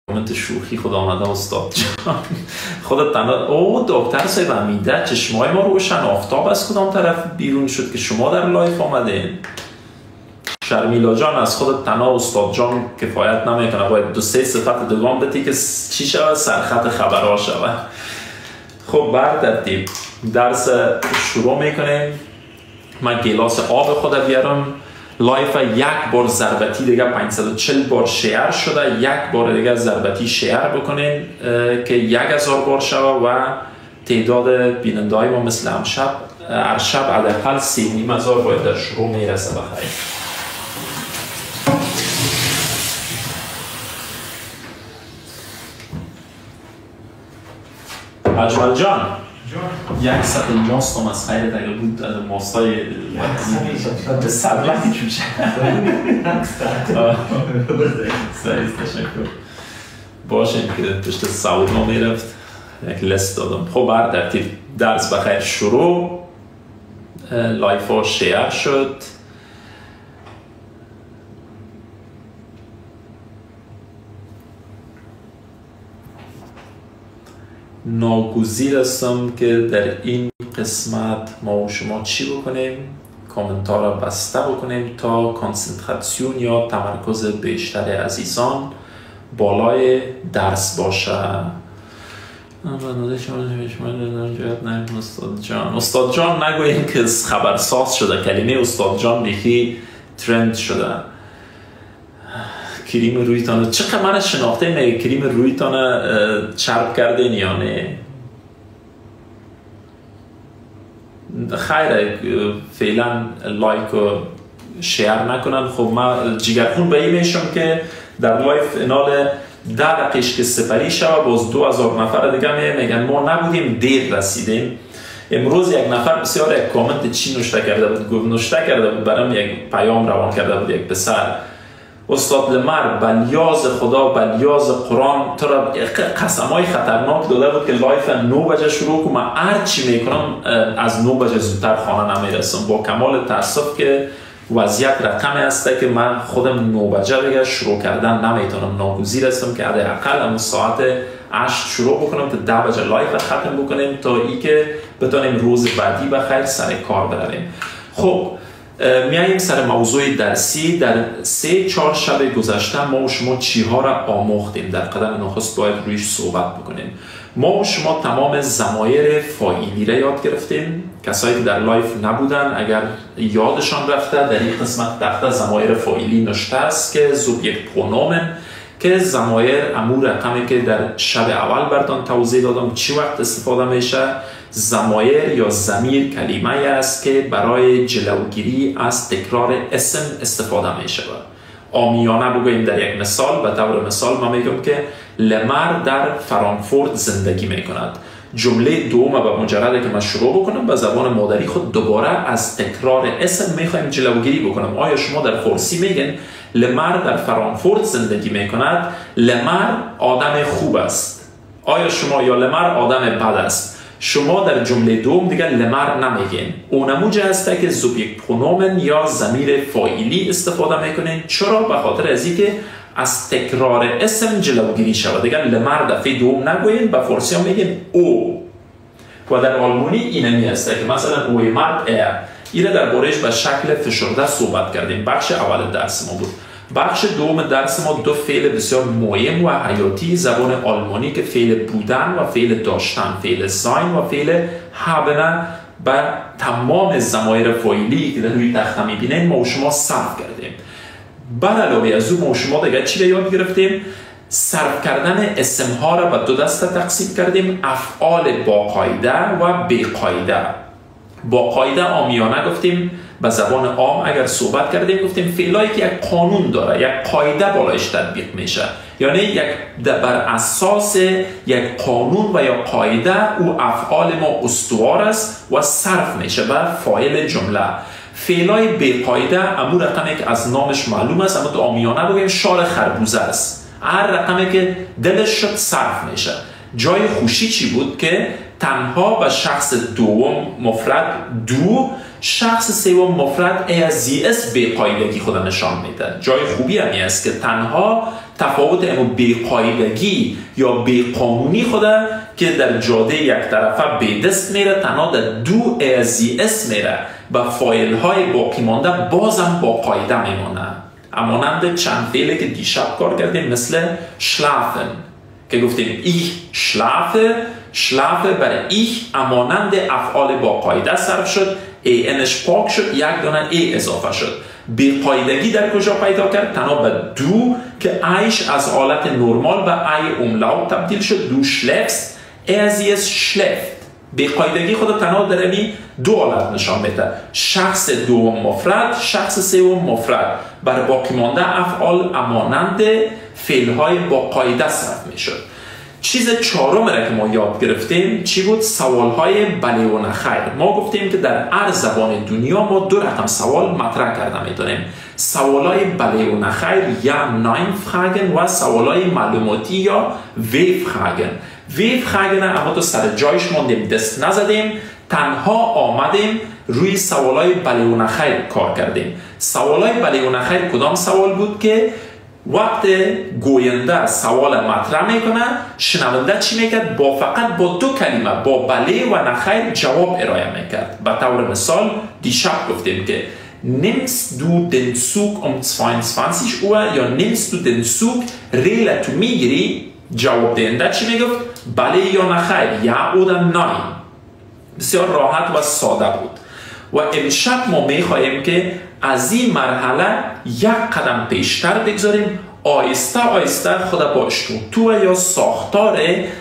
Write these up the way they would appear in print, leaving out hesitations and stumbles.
کامنت شوخی خود آمده استاد جان خودت تنها او دکتر صاحب امیده چشمای ما روشن آفتاب از کدام طرف بیرون شد که شما در لایف آمدین؟ شرمیلا جان از خودت تنها استاد جان کفایت نمیکنه، باید 2-3 صفت دوام بتی که چی شود سرخط خبرها شود. خب بر ترتیب درس شروع میکنیم. من گلاس آب خود بیارم. لایف یک بار ضربتی دیگه 540 بار شیر شده، یک بار دیگه ضربتی شیر بکنین که 1000 بار شده و تعداد بیننده های ما مثل امشب هر شب حداقل 3500 باید در شروع میرسه. بخیر اجمل جان یک ست اینجاستم از خیرت اگر بود ماستای به سرلکی چوشه سریز تشکر باشین که پشت سعود ما میرفت یک لست دادم. خب بر ترتیب درس بخیر شروع. لایف ها شیر شد. ناگزیر هستم که در این قسمت ما و شما چی بکنیم؟ کامنت ها را بسته بکنیم تا کانسنتراسیون یا تمرکز بیشتر عزیزان بالای درس باشه. استاد جان نگوییم که خبرساز شده، کلمه استاد جان بیخی ترند شده. کریم رویتان چقدر من شناخته میگه کریم رویتان چرب کردین یا نه؟ خیره فعلا لایک و شیر نکنن. خب من جگرخون به این میشم که در لایف انال 10 دقیقه که سپری شد باز 2000 نفر دیگه میگن ما نبودیم دیر رسیدیم. امروز یک نفر بسیار یک کامنت چی نوشته کرده بود، گفت نوشته کرده بود برام یک پیام روان کرده بود یک پسر: استاد لمر بلیاز خدا بلیاز قرآن تو را قسمای خطرناک داده بود که لایف 9 بجه شروع کنم. من هر چی میکنم از 9 بجه زودتر خانه نمیرسم. با کمال تاسف که وضعیت رقمی هسته که من خودم 9 بجه دیگه شروع کردن نمیتونم. ناگزیر هستم که حداقل اون ساعت 8 شروع بکنم تا 10 بجه لایف ختم بکنیم تا ای که بتونیم روز بعدی بخیر سر کار برویم. خب میاییم سر موضوع درسی. در 3-4 شب گذشته ما و شما چی ها را آموختیم؟ در قدم نخست باید رویش صحبت بکنیم. ما و شما تمام ضمایر فاعلی را یاد گرفتیم. کسایی که در لایف نبودن اگر یادشان رفته در این قسمت تحت ضمایر فاعلی نوشته است که سوبژکت پرونومن که ضمایر امور رقمی که در شب اول براتون توضیح دادم چی وقت استفاده میشه. ضمایر یا ضمیر کلمه است که برای جلوگیری از تکرار اسم استفاده می شود. عامیانه بگوییم در یک مثال، به طور مثال من میگم که لمر در فرانکفورت زندگی می کند. جمله دوم به مجرد که من شروع بکنم به زبان مادری خود دوباره از تکرار اسم میخوایم جلوگیری بکنم. آیا شما در فارسی میگن لمر در فرانکفورت زندگی می کند؟ لمر آدم خوب است. آیا شما یا لمر آدم بد است؟ شما در جمله دوم دیگر لمر نمیگین. اونموجه هسته که سوبژکت پرونومن یا ضمیر فاعلی استفاده میکنین. چرا؟ به خاطر از اینکه از تکرار اسم جلوگیری شود. دیگر لمر دفعه دوم نگوین، به فارسی هم میگین او. و در آلمانی اینمی هسته که مثلا اوی مرد ایره در بارش به شکل فشرده صحبت کردیم. بخش اول درس ما بود. بخش دوم درس ما 2 فعل بسیار مهم و حیاتی زبان آلمانی که فعل بودن و فعل داشتن، فعل زاین و فعل هابن و تمام ضمایر فاعلی که در روی تخته میبینید ما و شما صرف کردیم. بر علاوه از اون ما و شما دیگه چی یاد گرفتیم؟ صرف کردن اسم ها را به 2 دسته تقسیم کردیم: افعال با قاعده و بی قاعده. با قاعده عامیانه گفتیم، به زبان عام اگر صحبت کردیم گفتیم فعلایی که یک قانون داره، یک قاعده بالایش تطبیق میشه، یعنی یک بر اساس یک قانون و یا قاعده او افعال ما استوار است و صرف میشه بر فاعل جمله. فعلای بی قاعده امور رقمی که از نامش معلوم است، اما تو عامیانه بگیم شال خربوزه است. هر رقمی که دلش شد صرف میشه. جای خوشی چی بود که تنها به شخص دوم مفرد دو، شخص سوم مفرد ای از زی اس به قاعدگی خود نشان میده. جای خوبی همی است که تنها تفاوت امو بی‌قاعدگی یا بی‌قانونی خوده که در جاده یک طرفه به دست میره، تنها در دو اس میره و فایل های باقی مانده بازم با قاعده میمونه. امانند چند فعلی که دیشب کار کردیم، مثل شلافن که گفتیم ich schlafe برای ich امانند افعال با قاعده صرف شد، انش پاک شد، یک دونه ای اضافه شد. بی‌قاعدگی در کجا پیدا کرد؟ تنها به دو که ایش از حالت نرمال به ای املاو تبدیل شد. دو شلفست ازیس شلفت. بی‌قاعدگی خود تنها در این دو حالت نشان میده، شخص دوم مفرد، شخص سوم مفرد. بر باقی مانده افعال امانند فعل‌های با قاعده صرف میشد. چیز چهارم را که ما یاد گرفتیم چی بود؟ سوال‌های بله و نه خیر. ما گفتیم که در هر زبان دنیا ما دو رقم سوال مطرح کرده میتونیم، سوال‌های بله و نه خیر یا ناین فراگن و سوال‌های معلوماتی یا وی فراگن. وی فراگن اما تو سر جایش موندیم، دست نزدیم، تنها آمدیم روی سوال‌های بله و نه خیر کار کردیم. سوال‌های بله و نه خیر کدام سوال بود که وقت گوینده سوال مطرح میکنه، شنونده چی میکرد؟ فقط با دو کلمه، با بله و نه خیر جواب ارائه میکرد. به طور مثال دیشب گفتیم که nimmst du den Zug um 22 Uhr یا nimmst du den Zug relativ میگیری؟ جواب دهنده چی میگفت؟ بله یا نه خیر، یا او ناین. بسیار راحت و ساده بود. و امشب ما میخواهیم که از این مرحله یک قدم پیشتر بگذاریم، آیسته آیسته خود با اشتروکتور یا ساختار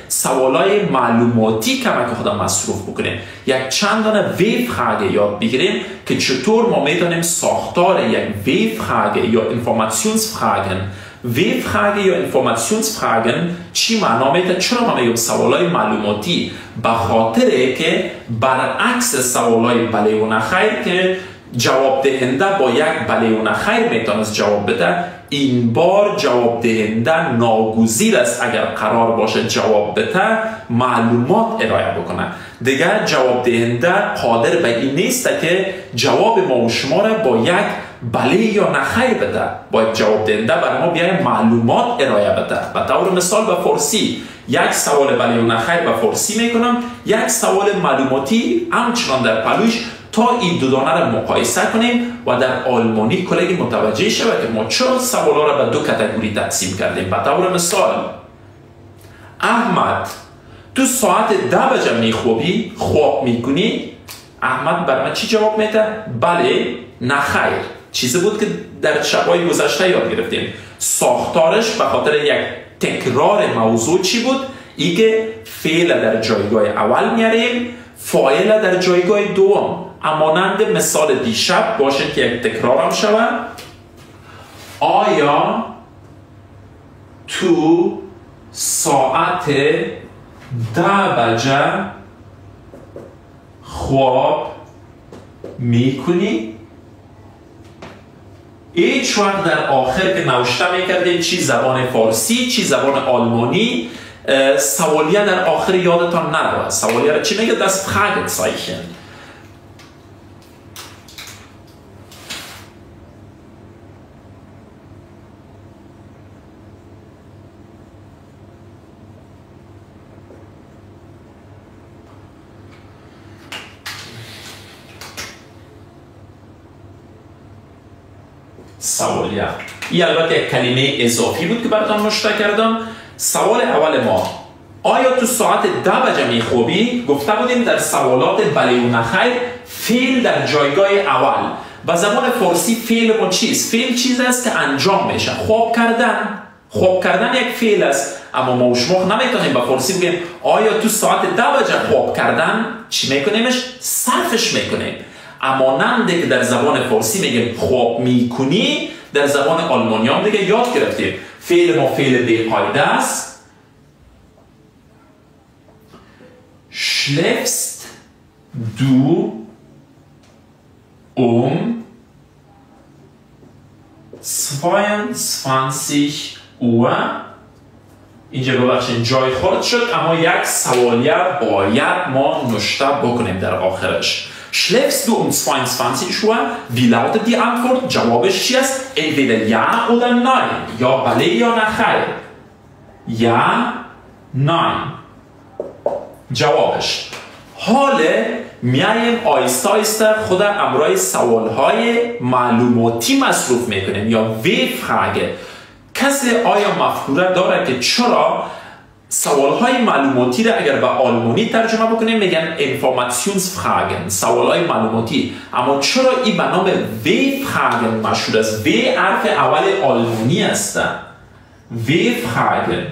سوالای معلوماتی کمک خود مصروف بکنیم. یک چند دانه وی فراگه یاد بگیریم که چطور ما میتونیم ساختار یک وی فراگه یا انفورماسیونسفراگن. وی فراگه یا انفورماسیونسفراگن چی معنا میده؟ چرا ما میگیم سوالای معلوماتی؟ به خاطره که برعکس سوالای بله و نه خیر که جواب دهنده با یک بله و نه خیر میتونست جواب بده، این بار جواب دهنده ناگزیر است اگر قرار باشه جواب بده معلومات ارائه بکنه. دیگر جواب دهنده قادر به این نیست که جواب ما و شما را با یک بله یا نه خیر بده، باید جواب دهنده برای ما بیاید معلومات ارائه بده. به طور مثال به فارسی یک سوال بله و نه خیر به فارسی میکنم، یک سوال معلوماتی همچنان در پلوش، تا این دو دانه را مقایسه کنیم و در آلمانی کلگی متوجه شود که ما چرا سوالا را به دو کاتگوری تقسیم کردیم. به طور مثال احمد تو ساعت 10 بجه میخوابی؟ خواب میکنی؟ احمد بر من چی جواب میده؟ بله، نه خیر. چیزی بود که در شبای گذشته یاد گرفتیم. ساختارش به خاطر یک تکرار موضوع چی بود؟ ای که فعل در جایگاه اول میاریم، فاعل در جایگاه دوم. امانند مثال دیشب باشه که یک تکرار هم شود. آیا تو ساعت 10 بجه خواب میکنی؟ هیچ وقت در آخر که نوشته میکردیم چی زبان فارسی چی زبان آلمانی سوالیه در آخر یادتان نرود. سوالیه را چی میگه؟ das Fragezeichen. سوالیه. این البته یک کلمه اضافی بود که براتون نوشته کردم. سوال اول ما، آیا تو ساعت 10 بجه میخوابی؟ گفته بودیم در سوالات بله و نه خیر فعل در جایگاه اول. به زبان فارسی فعل ما چیست؟ فعل چیزی است که انجام میشه. خواب کردن یک فعل است، اما ما و شما نمیتونیم به فارسی بگیم آیا تو ساعت 10 بجه خواب کردن؟ چی میکنیمش؟ صرفش میکنیم. اما نمده که در زبان فارسی میگیم خواب میکنی، در زبان آلمانی هم دیگه یاد گرفتیم فعل ما فعل بی‌قاعده است. schläfst du um 22 Uhr؟ اینجا ببخشید جای خورد شد، اما یک سوالیه باید ما نوشته بکنیم در آخرش. Schläfst du um 22 Uhr? Wie lautet die Antwort? جوابش چی است؟ Entweder ja oder nein. یا بله یا نه خیر. Ja, nein. جوابش. حالا میایم آیسته آیسته خود امرای سوالهای معلوماتی مصروف میکنیم یا وی فراگه. کسی آیا مفکوره داره که چرا سوالهای معلوماتی را اگر به آلمانی ترجمه بکنیم میگن Informationsfragen، سوالهای معلوماتی، اما چرا این به نام وی فراگن مشهور است؟ وی حرف اول آلمانی است. وی فراگن.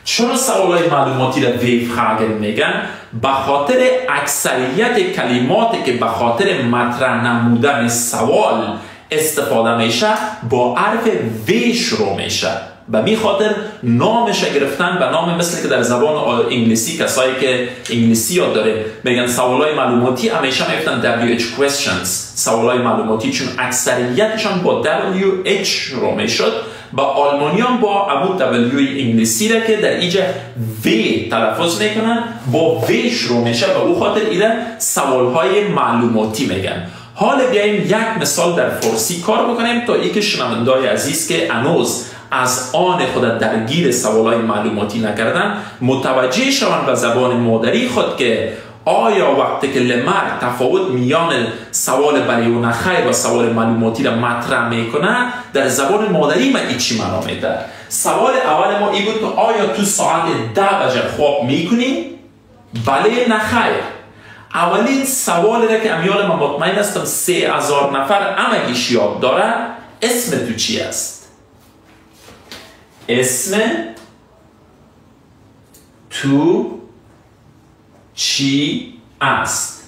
چرا سوالهای معلوماتی را وی فراگن میگن؟ به خاطر اکثریت کلماتی که به خاطر مطرح نمودن سوال استفاده میشه با حرف وی شروع میشه. به می خاطر نامش گرفتن به نام، مثل که در زبان انگلیسی کسایی که انگلیسی یاد داره میگن سوالای معلوماتی، همیشه میگفتن WH questions، سوالای معلوماتی، چون اکثریتشان با WH شروع میشد. با آلمانیان با ابو W انگلیسی را که در اینجا وی تلفظ میکنن با وی شروع میشه و او خاطر اینا سوالهای معلوماتی میگن. حالا بیاییم یک مثال در فارسی کار بکنیم تا اینکه شنوندای عزیز که هنوز از آن خود درگیر سوالهای معلوماتی نکردن متوجه شوند به زبان مادری خود که آیا وقتی که لمر تفاوت میان سوال بله و نخیر و سوال معلوماتی را مطرح میکنه در زبان مادری ما این چی معنا میده؟ سوال اول ما این بود که آیا تو ساعت 10 بجه خواب میکنی؟ بله نخیر. اولین سوال را که امیال من مطمئن هستم 3000 نفر همگیش یاد داره، اسم تو چی است؟ اسم تو چی است؟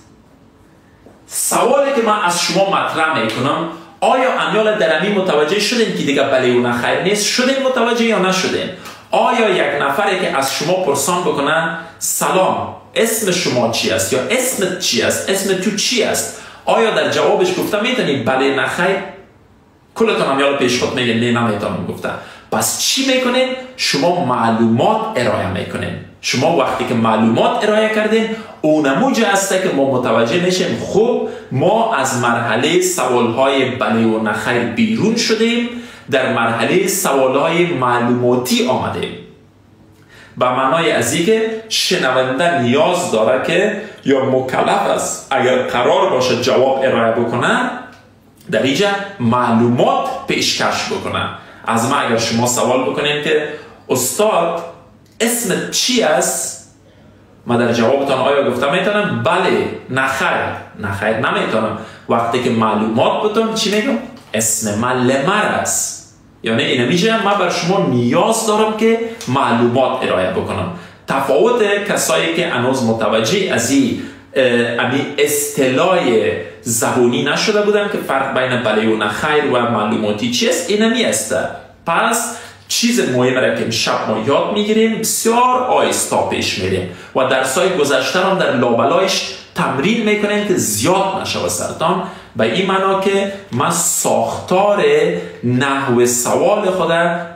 سوالی که من از شما مطرح میکنم، آیا امیال درمی متوجه شدین که دیگه بله و نخیر نیست؟ شدین متوجه یا نشدین؟ آیا یک نفری که از شما پرسان بکنن سلام اسم شما چی است یا اسمت چی است، اسم تو چی است، آیا در جوابش گفته میتونید بله نخیر؟ کلتون امیال پیش خود میگن نه نمیتونم گفته. پس چی میکنین؟ شما معلومات ارائه میکنین. شما وقتی که معلومات ارائه کردین اونموجه است که ما متوجه میشیم خب ما از مرحله سوالهای بله و نخیر بیرون شدیم، در مرحله سوالهای معلوماتی آمدیم. به معنای از اینکه شنونده نیاز داره که یا مکلف است اگر قرار باشه جواب ارائه بکنه در اینجا معلومات پیشکش بکنه. از ما اگر شما سوال بکنیم که استاد اسمت چی است؟ ما در جوابتان آیا گفته میتونم بله نخیر نمیتونم. وقتی که معلومات بتونم چی میگم؟ اسم من لمر است. یعنی این میشه من بر شما نیاز دارم که معلومات ارائه بکنم. تفاوت کسایی که هنوز متوجه از این اصطلاح زبانی نشده بودن که فرق بین بله و نخیر و معلوماتی چیست، اینمی است. پس چیز مهمی را که امشب ما یاد میگیریم بسیار آهسته پیش میریم و درسای گذشته هم در لابلایش تمرین میکنیم که زیاد نشه سرتان. به این معنا که من ساختار نحو سوال خود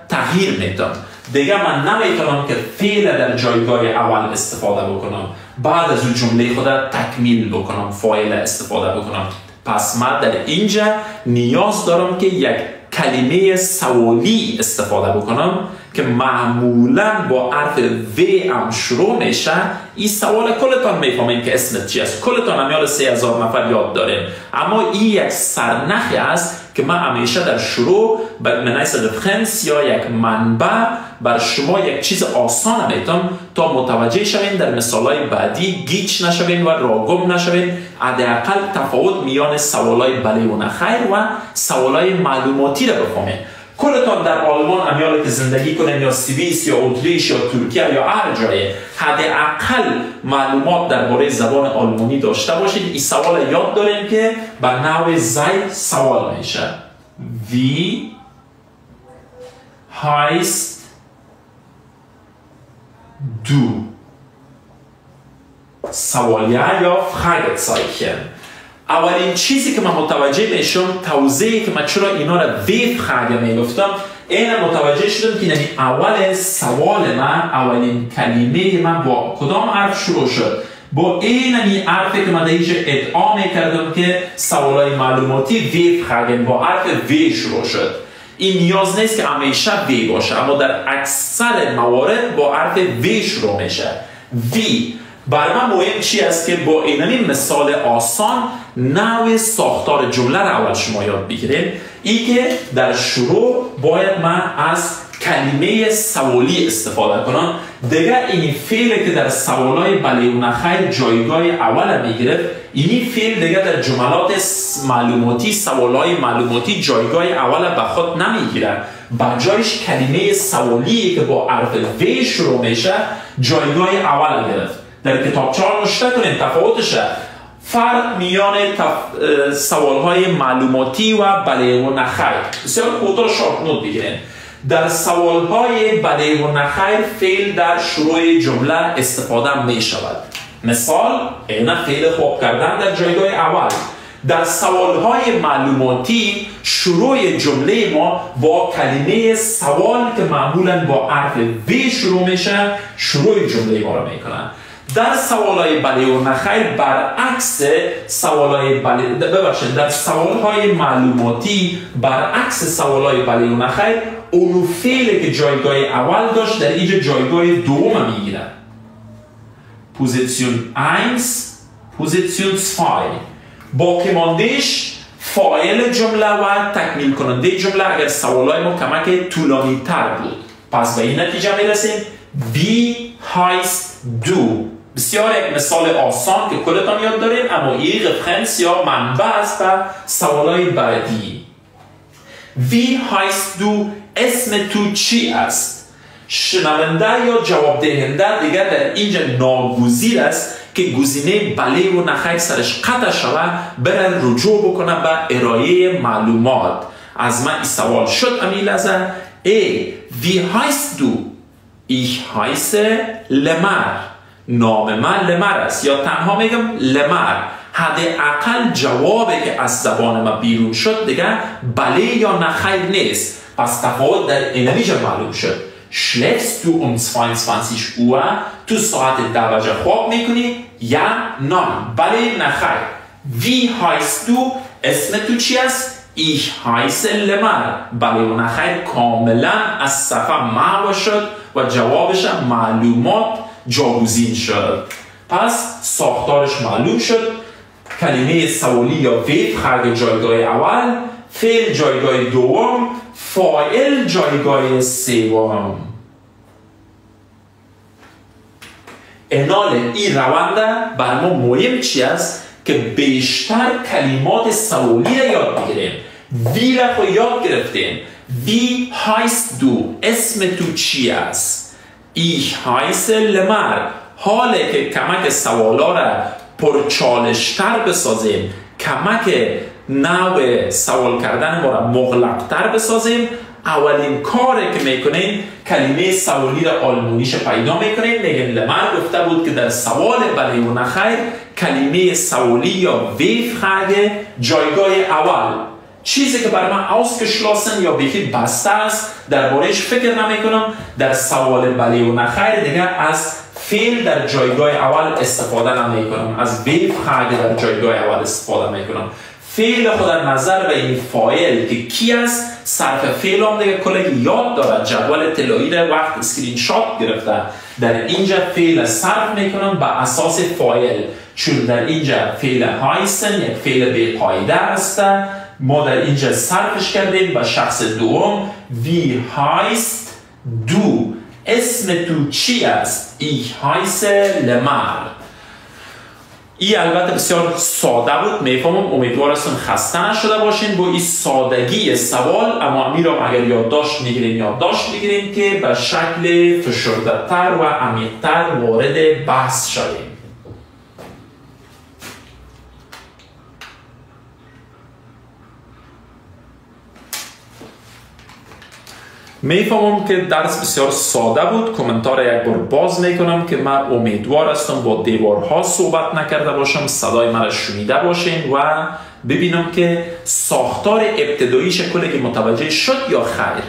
تغییر میدم. دیگه من نمیتونم که فعل در جایگاه اول استفاده بکنم، بعد از اون جمله خود تکمیل بکنم، فاعل استفاده بکنم. پس من در اینجا نیاز دارم که یک کلمه سوالی استفاده بکنم که معمولا با حرف و هم شروع میشه. این سوال کلتان میفهمین که اسمت چی است، کلتان همیال 3000 نفر یاد داریم، اما این یک سرنخی است که من همیشه در شروع منیس رفرنس یا یک منبع بر شما یک چیز آسان میتونم تا متوجه شوین در مثالهای بعدی گیج نشوین و راگم نشوین. حداقل تفاوت میان سوالای بله و نخیر و سوالای معلوماتی را بفهمین. کلتان در آلمان امیال که زندگی کنین یا سوئیس یا اتریش یا ترکیه یا هر جایه حداقل معلومات درباره زبان آلمانی داشته باشید. این سوال یاد داریم که به نوع زید سوال میشه. Wie heißt du؟ سوالیه یا Fragezeichen. اولین چیزی که من متوجه میشم توضیحی که من چرا اینا را وی فراگه میگفتم این متوجه شدم که یعنی اول سوال من، اولین کلمه من با کدام حرف شروع شد؟ با این حرفی که من دیگه ادعا میکردم که سوالای معلوماتی وی خواهیم با حرف وی شروع شد. این نیاز نیست که همیشه وی باشه، اما در اکثر موارد با حرف وی شروع میشه. وی بر من مهم چی است که با این مثال آسان نوع ساختار جمله را اول شما یاد بگیریم. ای که در شروع باید من از کلمه سوالی استفاده کنم. دیگه این فعلی که در سوالای بله و نخیر جایگاه اول میگیرد، این فعل دیگه در جملات معلوماتی سوالای معلوماتی جایگاه اول به خود نمیگیره. بجایش کلمه سوالی که با حرف و شروع میشه جایگاه اول گرفت. در کتابچه ها نوشته کنید تفاوتشه. فرق میان سوالهای معلوماتی و بله و نخیر. بسیار کوتاه شارت نوت بگیرید. در سوالهای بله و نخیر فعل در شروع جمله استفاده می شود. مثال این فعل خوب کردن در جایگاه اول. در سوالهای معلوماتی شروع جمله ما با کلمه سوال که معمولا با حرف و شروع میشه شروع جمله ما رو میکنن. در سوالهای بله و نخیر برعکس سوالهای در سوالهای معلوماتی برعکس سوالهای بله و نخیر اونو فعلی که جایگاه اول داشت در اینجا جایگاه دوم میگیره. پوزیسیون 1 پوزیسیون 2 باقی ماندهش فاعل جمله و تکمیل کننده جمله اگر سوالهای ما کمک طولانی تر بود. پس به این نتیجه میرسیم wie heißt du. بسیار یک مثال آسان که کلتان یاد داریم، اما این رفرنس یا منبع است و سوالای بعدی. wie heißt du اسم تو چی است؟ شنونده یا جواب دهنده دیگر در اینجا ناگزیر است که گزینه بله و نخیر سرش قطع شود برن رجوع بکنه به ارائه معلومات. از من این سوال شد امی لحظه wie heißt du؟ ich heiße لمر. نام من لمر است یا تنها میگم لمر. حداقل جوابی که از زبان ما بیرون شد دیگه بله یا نخیر نیست. پس تفاوت در اینجا معلوم شد. schläfst du um 22 Uhr؟ تو ساعت 12 خواب میکنی یا نه؟ بله نخیر. wie heißt du؟ اسم تو چی است؟ ich heiße لمر. بله و نخیر کاملا از صفحه محو شد و جوابش معلومات جاگزین شد. پس ساختارش معلوم شد. کلمه سوالی یا ویف خارج جایگاه اول، فعل جایگاه دوم، فاعل جایگاه سوم. انال این رونده بر ما مهم چی است که بیشتر کلمات سوالی را یاد بگیریم. وی را خود یاد گرفتیم. wie heißt du؟ اسم تو چی است؟ ich heiße لمر. حاله که کمک سوالا را پرچالشتر بسازیم، کمک نوع سوال کردن ما را مغلقتر بسازیم، اولین کاری که میکنیم کلمه سوالی را آلمانیش پیدا میکنیم. میگن لمر گفته بود که در سوال بله و نخیر کلمه سوالی یا ویف خواهد جایگاه اول. چیزی که برای من ausgeschlossen یا بیخی بسته است دربارهش فکر نمی کنم. در سوال بله و نخیر دیگه از فعل در جایگاه اول استفاده نمی کنم، از ویف خواهد در جایگاه اول استفاده می کنم. فعل خود در نظر به این فاعل که کی است صرف فعل هم دیگه کلگی یاد دارد. جدول طلایی را وقت اسکرین شات گرفته. در اینجا فعل صرف می کنم به اساس فاعل، چون در اینجا فعل هایستن یک فعل بی قاعده است. ما در اینجا صرفش کردیم به شخص دوم. wie heißt du؟ اسم تو چی است؟ ich heiße لمر. این البته بسیار ساده بود، میفهمم. امیدوارم خسته نشده باشین با این سادگی سوال، اما میرم اگر یادداشت میگیریم که به شکل فشرده‌تر و عمیق‌تر وارد بحث شویم. میفهمم که درس بسیار ساده بود. کامنتار یک بار باز میکنم که من امیدوار هستم با دیوارها صحبت نکرده باشم، صدای من را شنیده باشین و ببینم که ساختار ابتداییش کلی که متوجه شد یا خیر.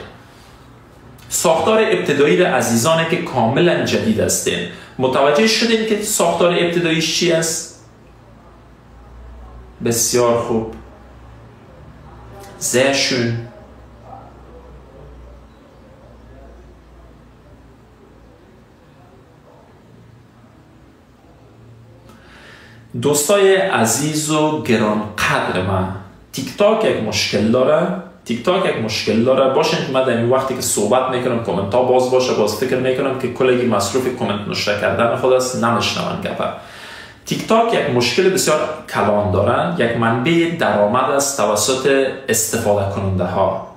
ساختار ابتدایی را عزیزانی که کاملا جدید هستین متوجه شدین که ساختار ابتداییش چی است؟ بسیار خوب. sehr schön. دوستای عزیز و گرانقدر من، تیک تاک یک مشکل داره. باشین که من در این وقتی که صحبت میکنم کامنت ها باز باشه، باز فکر میکنم که کلگی مصروف کامنت نوشته کردن خود است، نمیشنون گپه. تیک تاک یک مشکل بسیار کلان داره، یک منبع درآمد است توسط استفاده کننده ها.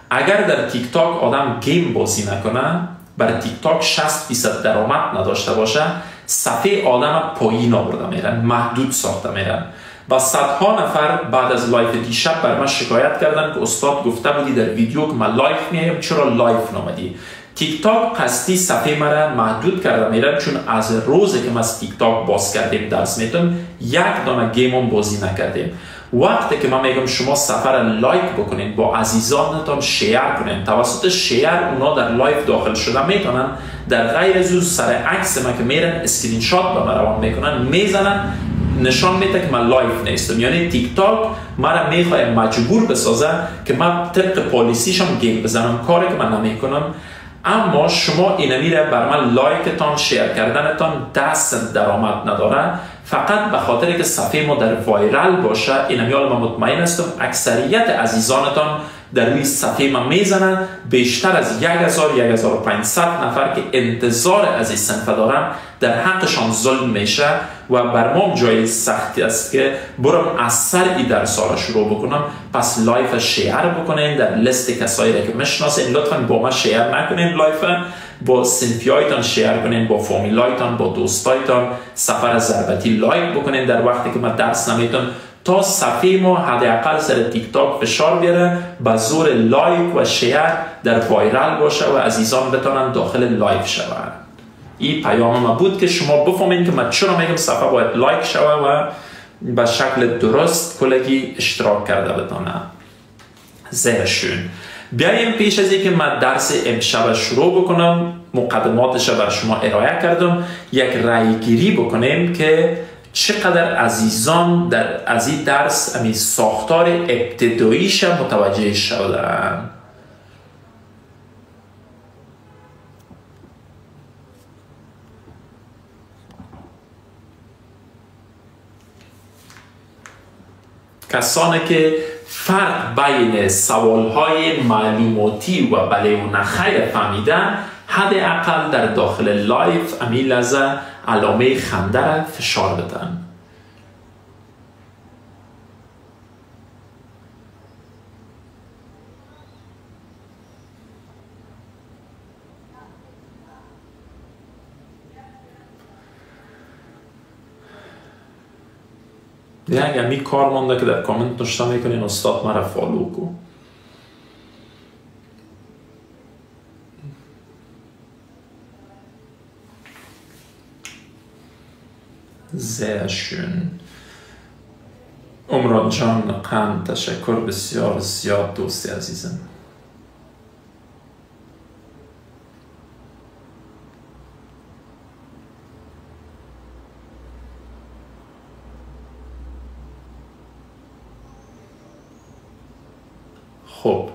اگر در تیک تاک آدم گیم بازی نکنه، برای تیک تاک 60% درآمد نداشته باشه، صفحه آدم پایین آورده میرن، محدود ساخته میرن. و صدها نفر بعد از لایف دیشب بر من شکایت کردن که استاد گفته بودی در ویدیو که من لایف میایم، چرا لایف نامدی؟ تیک تاک قصدی صفحه مرا محدود کرده میرن، چون از روزی که ما از تیک تاک باز کردیم درس میتونم یک دانه گیم بازی نکردیم. وقتی که من میگم شما سفر لایک بکنید، با عزیزانتان شیر کنید، توسط شیر اونا در لایف داخل شده میتونن در غیر از سر عکس ما که میرن اسکرین شات به من روان میکنن میزنن، نشان میده که من لایف نیستم. یعنی تیک تاک مرا میخواد مجبور بسازه که من طبق پالیسیشم گیم بزنم، کاری که من نمیکنم. اما شما این میره بر من لایکتان، شیر کردنتان 10 سنت درآمد نداره، فقط به خاطر که صفحه ما در وایرال باشه. این میال من مطمئن هستم اکثریت عزیزانتان در روی صفحه ما میزنن، بیشتر از 1000-1500 نفر که انتظار از این صنف دارن در حقشان ظلم میشه و بر ما جای سختی است که برم از سر ای درس را شروع بکنم. پس لایف شیر بکنین در لیست کسایی را که میشناسین. لطفا با ما شیر نکنین لایف، با سنفیایتان شیر کنین، با فامیلایتان، با دوستایتان. سفر ضربتی لایک بکنین در وقتی که من درس نمیتونم، تا صفحه ما حداقل سر تیک تاک فشار بیاره، به زور لایک و شیر در وایرال باشه و عزیزان بتونن داخل لایف شوند. این پیام ما بود که شما بفهمین که من چرا میگم صفحه باید لایک شوه و به شکل درست کلگی اشتراک کرده بتونه. sehr schön. بیاییم پیش از اینکه من درس امشب شروع بکنم، مقدماتش بر شما ارائه کردم، یک رای گیری بکنیم که چقدر عزیزان از این درس امی ساختار ابتداییش متوجه شدن. کسانی که فرق بین سوالهای معلوماتی و بله و نخیر فهمیدن، حداقل در داخل لایف امی لحظه علامه خنده را فشار بدن. دیگه همی کار مانده که در کامنت نوشته میکنین استاد مرا فالو کو. sehr schön. عمران جان قند، تشکر بسیار زیاد دوستی عزیزم. خب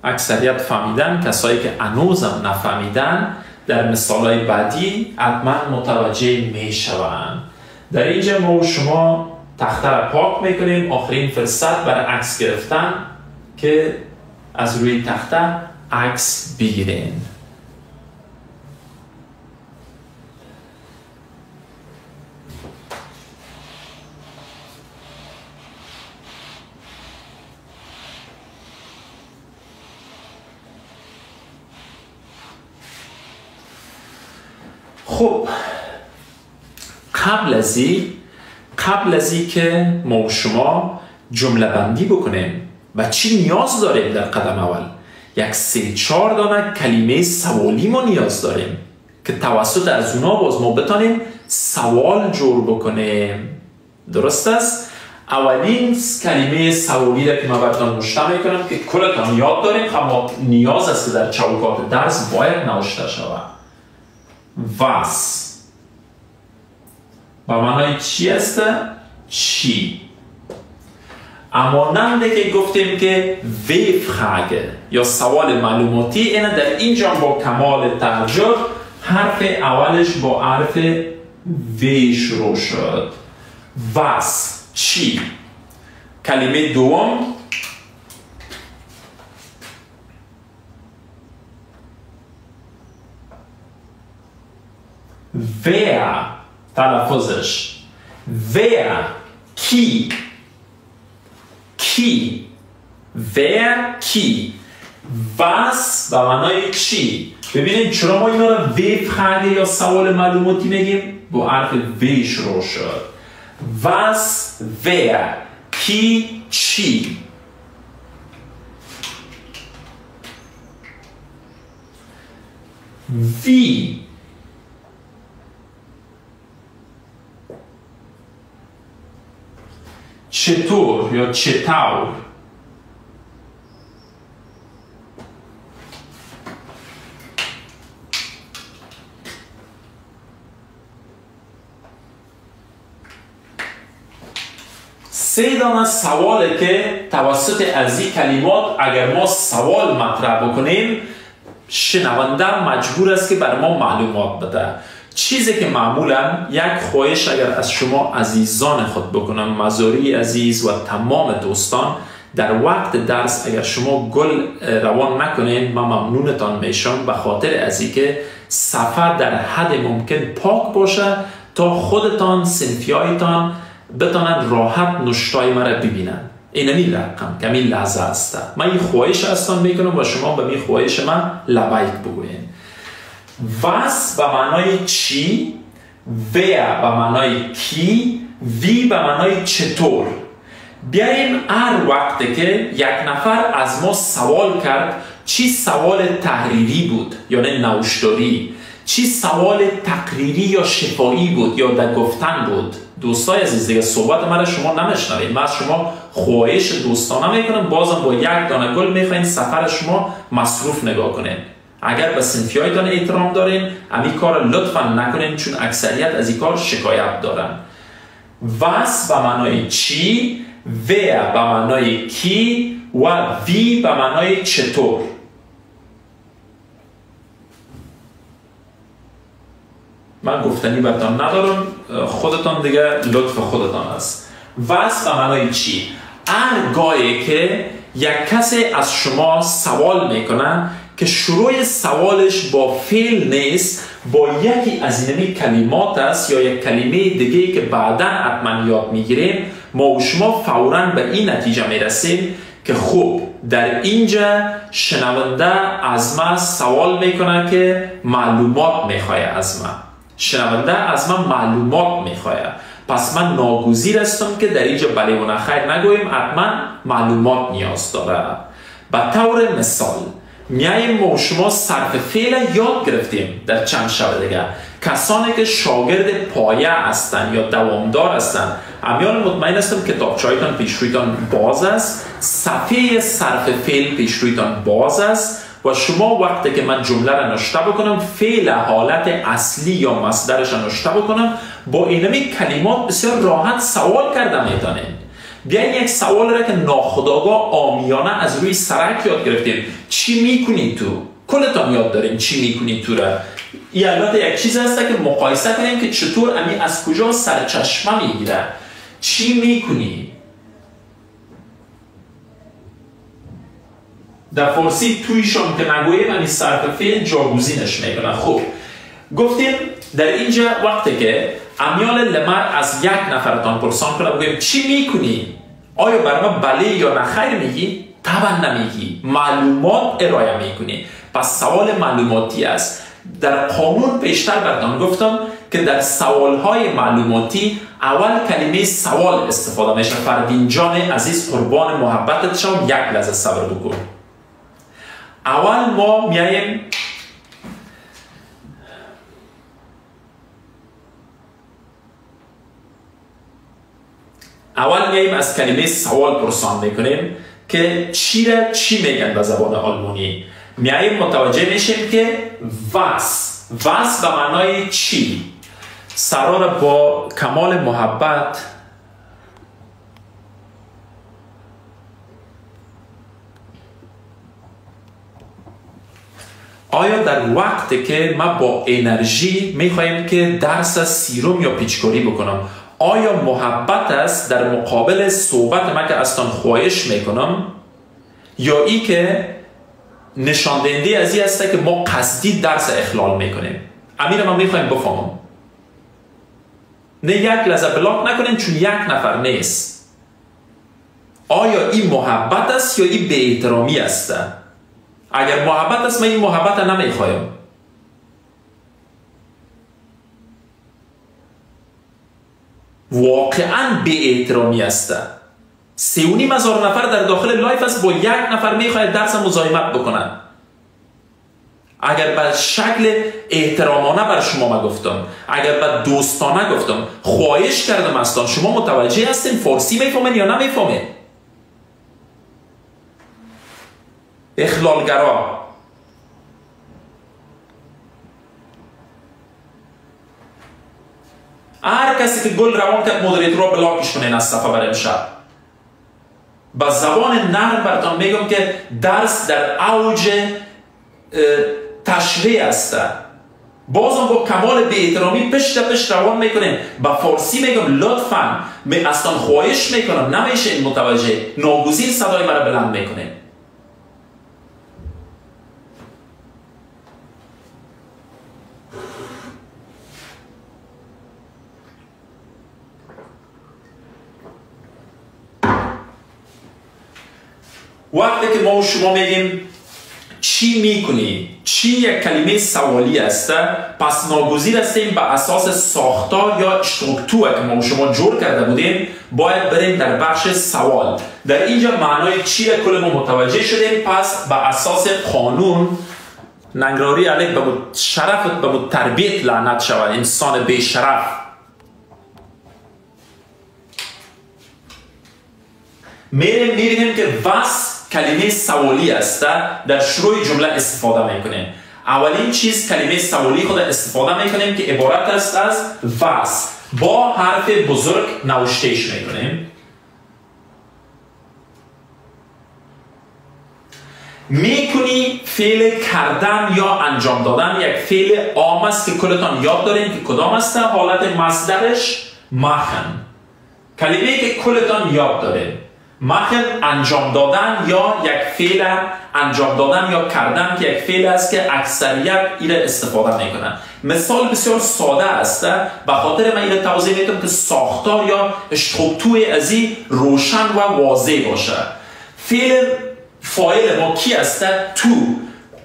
اکثریت فهمیدن، کسایی که هنوزم نفهمیدن در مثالهای بعدی حتما متوجه می شوند. در اینجا ما و شما تخته را پاک میکنیم، آخرین فرصت برای عکس گرفتن که از روی تخته عکس بگیرین. خب قبل از این که ما و شما جمله بندی بکنیم و چی نیاز داریم در قدم اول، یک 3-4 دانه کلمه سوالی ما نیاز داریم که توسط از اونا باز ما بتانیم سوال جور بکنیم. درست است؟ اولین کلمه سوالی را که من براتون نوشته میکنم که کلتان یاد داریم اما نیاز است که در چوکات درس باید نوشته شود. واس با معنای چی است؟ چی. اما نمده که گفتیم که ویفخاگه یا سوال معلوماتی اینه در اینجا با کمال تعجب حرف اولش با حرف وی شروع شد. واس چی. کلمه دوم ویا تلفظش ویا کی کی ویا کی واس به معنای چی. ببینید چرا ما اینا رو ویفخاگه یا سوال معلوماتی میگیم؟ با حرف وی شروع شد. واس ویا کی چی. وی چطور یا چطور. سه دانه سواله که توسط از این کلمات اگر ما سوال مطرح بکنیم شنونده مجبور است که بر ما معلومات بده. چیزی که معمولا یک خواهش اگر از شما عزیزان خود بکنم، مزاری عزیز و تمام دوستان، در وقت درس اگر شما گل روان نکنین من ممنونتان میشم، به خاطر از اینکه صفحه در حد ممکن پاک باشه تا خودتان صنفیایتان بتانند راحت نشتای مرا ببینن. اینمی رقم کمی لحظه است. من این خواهش هستان میکنم و شما به این خواهش من لبیک بگوین. واس به معنای چی، ویا به معنای کی، وی به معنای چطور. بیاییم هر وقت که یک نفر از ما سوال کرد، چی سوال تحریری بود یعنی نوشتاری، چی سوال تقریری یا شفایی بود یا در گفتن بود. دوستای عزیز دیگه صحبت من شما نمیشنوید، من از شما خواهش دوستانه میکنم بازم با یک دانه گل میخواین سفر شما مصروف نگاه کنین. اگر به صنفیایتان احترام دارین امی کار لطفا نکنین چون اکثریت از این کار شکایت دارن. واس به معنای چی، ویا به معنای کی و وی به معنای چطور. من گفتنی براتون ندارم، خودتان دیگه لطف خودتان است. واس به معنای چی. هر گاهی که یک کسی از شما سوال میکنه که شروع سوالش با فعل نیست، با یکی از این کلمات است یا یک کلمه دیگه که بعدا حتما یاد میگیریم، ما و شما فوراً به این نتیجه میرسیم که خوب در اینجا شنونده از ما سوال میکنه که معلومات میخواه از ما. شنونده از من معلومات میخواه، پس من ناگزیر هستم که در اینجا بله و نخیر نگویم، حتما معلومات نیاز داره. به طور مثال میاییم ما شما صرف فعل یاد گرفتیم در چند شب دیگه. کسانی که شاگرد پایه هستند یا دوامدار هستند، امیال مطمئن هستم کتابچه‌هایتان پیش رویتان باز است، صفحه صرف فعل پیش رویتان باز است و شما وقتی که من جمله را نوشته بکنم فعل حالت اصلی یا مصدرش را نوشته بکنم با اینمی کلمات بسیار راحت سوال کرده میتونید. بیاین یک سوال را که ناخودآگاه عامیانه از روی سرک یاد گرفتیم، چی میکنی تو؟ کلتان یاد داریم چی میکنی تو را. این البته یک چیز هست که مقایسه کنیم که چطور امی از کجا سرچشمه میگیره. چی میکنی؟ در فارسی تویشان که نگوییم امی صرف فعل جاگزینش میکنن. خب گفتیم در اینجا وقتی که امیال لمر از یک نفرتان پرسان کنه بگویم چی میکنی؟ آیا برای ما بله یا نخیر میگی؟ طبعا نمیگی، معلومات ارائه میکنی. پس سوال معلوماتی است. در قانون پیشتر براتون گفتم که در سوالهای معلوماتی اول کلمه سوال استفاده میشه. فردین جان عزیز قربان محبتت شم، یک لحظه صبر بکن. اول ما میاییم اول میاییم از کلمه سوال پرسان میکنیم که چی را چی میگن به زبان آلمانی. میاییم متوجه میشیم که was به معنای چی. سارا را با کمال محبت آیا در وقتی که ما با انرژی میخوایم که درس سیروم یا پیچکاری بکنم، آیا محبت است در مقابل صحبت ما که اصلا خواهش میکنم، یا ای که نشان دهنده از این است که ما قصدی درس اخلال میکنیم؟ امیر ما میخوایم بفهمم. نه یک لحظه بلاک نکنین چون یک نفر نیست. آیا این محبت است یا این بی احترامی است؟ اگر محبت است من این محبت نمیخوایم. واقعا بی احترامی است. 3,500 نفر در داخل لایف است، با یک نفر میخواید درس مزاحمت بکنن. اگر به شکل احترامانه بر شما ما گفتم، اگر به دوستانه گفتم، خواهش کردم اصلا شما متوجه هستین فارسی میفهمین یا نمیفهمین؟ اخلالگرا. هر کسی که گل روان کرد مدیریتور را بلاکش کنین از صفحه بر امشب. با زبان نرم براتون میگم که درس در اوج تشریح است. بازم با کمال بی احترامی پشت روان میکنین. با فارسی میگم لطفاً اصلا خواهش میکنم نمیشه متوجه، ناگزیر صدای مرا بلند میکنین. وقتی که ما و شما میگیم چی میکنی، چی یک کلمه سوالی است، پس ناگزیر هستیم به اساس ساختار یا اشتراکتور که ما و شما جور کرده بودیم باید بریم در بخش سوال. در اینجا معنای چی را کل ما متوجه شدیم. پس به اساس قانون ننگراری علیک به شرفت به تربیت لعنت شود، انسان بی شرف. میریم که کلمه سوالی است، در شروع جمله استفاده میکنیم. اولین چیز کلمه سوالی خود استفاده میکنیم که عبارت است از was. با حرف بزرگ نوشتهش میکنیم. میکنی فعل کردن یا انجام دادن یک فعل عام است که کلتان یاد دارین که کدام است. حالت مصدرش machen. کلمه که کلتان یاد دارین machen انجام دادن یا یک فعل انجام دادن یا کردن که یک فعل است که اکثریت ایره استفاده میکنن. مثال بسیار ساده است، به خاطر من ایره توضیح میدم که ساختار یا اشتراکتور ازی روشن و واضح باشه. فعل فاعل ما کی است؟ تو.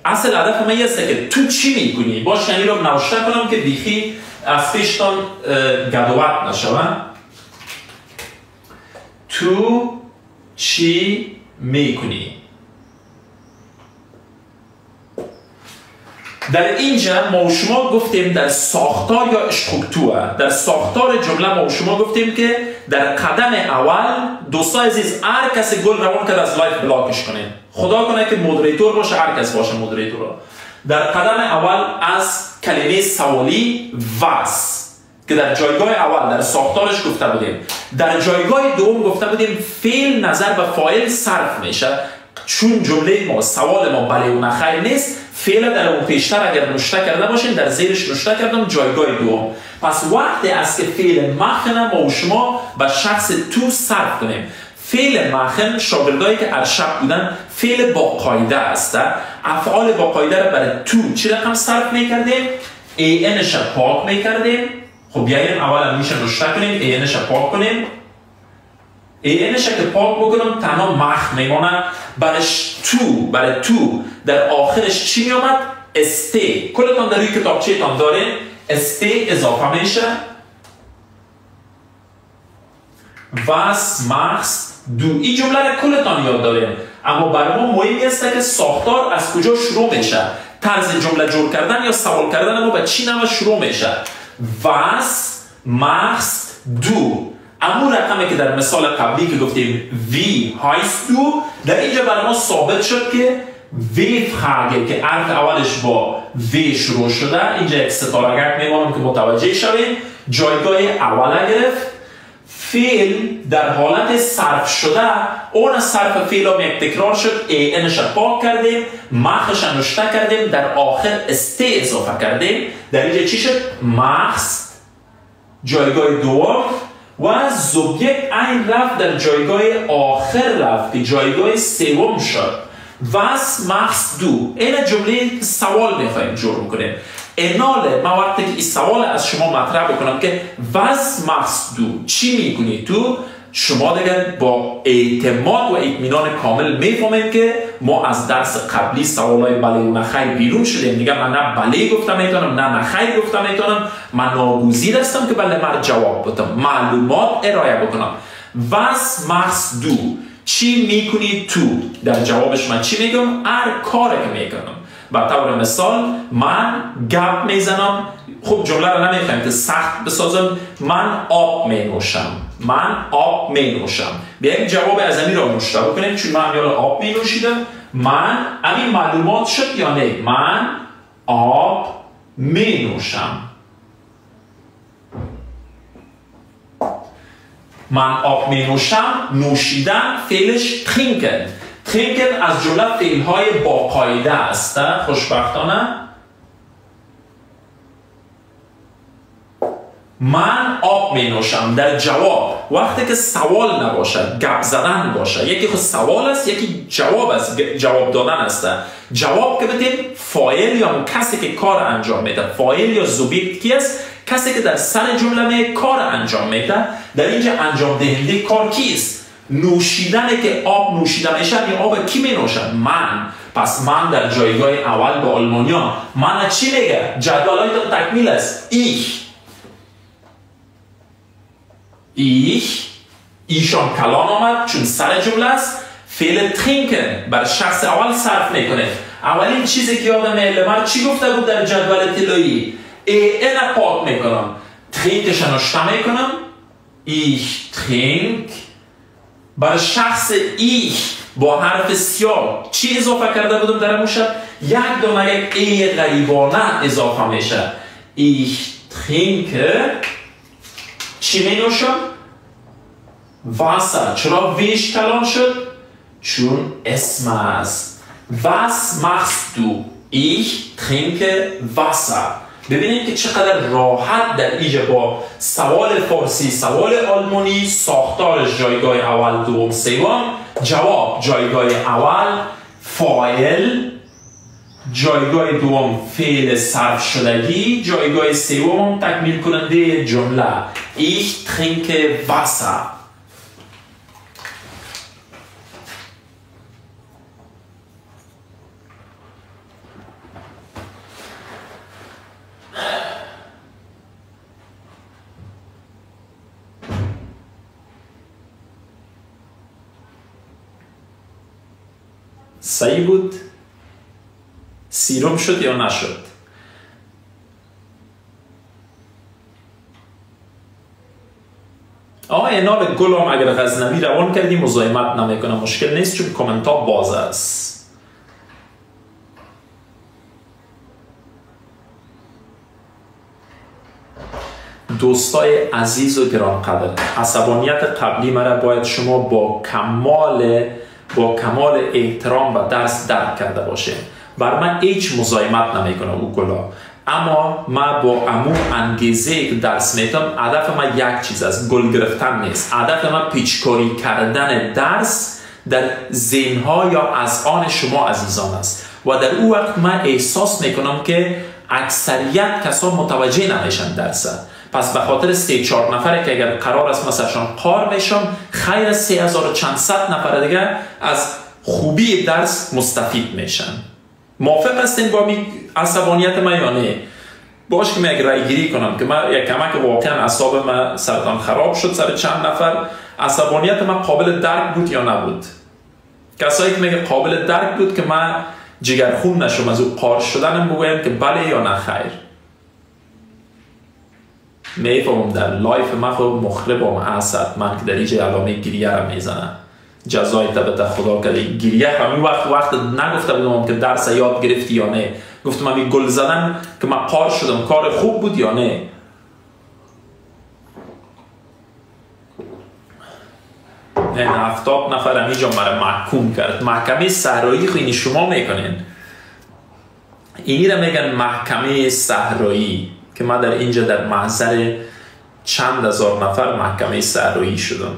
اصل هدف من است که تو چی میکنی؟ باشه این رو نوشته کنم که بیخی از پیشتان گدوات نشوم. تو چی میکنی؟ در اینجا ما و شما گفتیم در ساختار یا اشتراکتور، در ساختار جمله ما و شما گفتیم که در قدم اول دوستان عزیز هر کسی گل روان کرد از لایف بلاکش کنین. خدا کنه که مدیریتور باشه، هر کس باشه مدیریتور. در قدم اول از کلمه سوالی was که در جایگاه اول در ساختارش گفته بودیم. در جایگاه دوم گفته بودیم فعل نظر به فاعل صرف میشه، چون جمله ما سوال ما بله و نخیر نیست. فعل در اون پیشتر اگر نوشته کرده باشین در زیرش نوشته کردم جایگاه دوم. پس وقتی است که فعل machen ما و شما به شخص تو صرف کنیم. فعل machen شاگردایی که ارشد بودن فعل با قاعده است. افعال با قاعده را برای تو چی رقم صرف میکردیم؟ انش پاک میکردیم. خب بیاییم اول میشه نوشته کنیم انش پاک کنیم. انش که پاک بکنم تنها مخ میمونه. برای تو در آخرش چی میامد؟ استی. کلتان در روی کتابچه تان دارین استی اضافه میشه. was machst du. این جمله را کلتان یاد دارین، اما برای ما مهمی است که ساختار از کجا شروع میشه. طرز جمله جور کردن یا سوال کردن ما به چی نوع شروع میشه. was machst du. اما رقمی که در مثال قبلی که گفتیم وی هایست دو، در اینجا برای ما ثابت شد که وی فراگه که حرف اولش با وی شروع شده. اینجا یک ستارگک میمانم که متوجه شوید جایگاه اول گرفت. فعل در حالت صرف شده، اون صرف فعل هم یک تکرار شد، اینش پاک کردیم، مخش نوشته کردیم، در آخر است اضافه کردیم. در اینجا چی شد؟ مخص جایگاه دوم و زوبیکت این رفت در جایگاه آخر رفت که جایگاه سوم شد. واس مخص دو. این جمله سوال میخوایم جور کنیم. اناله ما وقتی که این سوال از شما مطرح بکنم که واس مخص دو، چی میکنی تو؟ شما دیگه با اعتماد و اطمینان کامل میفهمید که ما از درس قبلی سوالای بله و نخیر بیرون شدیم. دیگه من نه بله گفتم میتونم نه نخیر گفتم میتونم، من ناگزیر هستم که بله من جواب بدم، معلومات ارائه بکنم. واس مخص دو، چی میکنی تو؟ در جوابش من چی میگم؟ هر کاری که میکنم. به طور مثال من گپ میزنم. خب جمله رو نمیخوایم که سخت بسازم. من آب می نوشم. من آب می نوشم. بیاییم جواب از این را نوشته بکنیم. چون من یاد آب می نوشیدم. من همین معلومات شد یا نه؟ من آب می نوشم. من آب می نوشم. نوشیدن فعلش trinken. trinken از جمله فعلهای با قاعده است. خوشبختانه من آب می نوشم. در جواب وقتی که سوال نباشد، گپ زدن باشه، یکی خود سوال است یکی جواب است، جواب دادن است. جواب که بدیم فاعل یا کسی که کار انجام میده، فاعل یا سوبجکت کی است؟ کسی که در سر جمله کار انجام میده. در اینجا انجام دهنده کار کیست؟ نوشیدنه که آب نوشیده میشه. یا آب کی می نوشد؟ من. پس من در جایگاه اول با آلمانیا. من چی میگه؟ جدولای تکمیل است. ایشان کلان آمد چون سر جمله است. فعل trinken بر شخص اول صرف میکنه. اولین چیزی که یادم میاد چی گفته بود در جدول طلایی؟ این پاک میکنم. ترینکش نوشته میکنم. ich trink. بر شخص با حرف سیاه چی اضافه کرده بودم در موشه؟ یک دانه یک غریبانه اضافه میشه. ich trinke. چی می نوشم؟ Wasser. چرا ویش کلان شد؟ چون اسم است. Was machst du? Ich trinke Wasser. ببینید که چقدر راحت در اینجا با سوال فارسی، سوال آلمانی، ساختارش جایگاه اول دوم سوم، جواب جایگاه اول، فاعل جایگاه دوم فعل صرف شدگی، جایگاه سوم تکمیل کننده جمله. Ich trinke Wasser. صحیح بود؟ سیروم شد یا نشد؟ اینا به گلم اگر غزنوی روان کردی مزاحمت نمیکنه، مشکل نیست چون کامنت ها باز است. دوستای عزیز و گرانقدر، عصبانیت قبلی مرا باید شما با کمال احترام و درس درک کرده باشه. بر من هیچ مزاحمت نمیکنه او گلا، اما ما با امون انگیزه که درس میتم، هدف ما یک چیز است، گل گرفتن نیست. هدف ما پیچکاری کردن درس در ذهن‌ها یا اذهان شما عزیزان است و در او وقت من احساس میکنم که اکثریت کسا متوجه نمیشن درس. پس به خاطر 3-4 نفره که اگر قرار است مثلا قار میشم، خیر 3000 چند صد نفر دیگه از خوبی درس مستفید میشن. موافق هستین با عصبانیت من یا نه؟ باش که من یک رای گیری کنم که من یک کمک واقعا اعصاب من سرطان خراب شد سر چند نفر. عصبانیت من قابل درک بود یا نبود؟ کسایی که میگه قابل درک بود که من جگرخون نشم از او قار شدنم بگویم که بله یا نه خیر. میفهمم در لایف ما خب مخربم اسد من که در اینجا علامه گریه را میزنه جزای تبت خدا کرده گریه همین وقت نگفته بودم که درس یاد گرفتی یا نه گفتم همین گل زدن که من قار شدم کار خوب بود یا نه نه 70 نفر همینجا مرا محکوم کرد محکمه صحرایی خیلی شما میکنین اینی را میگن محکمه صحرایی که من در اینجا در محضر چند هزار نفر محکمه صحرایی شدم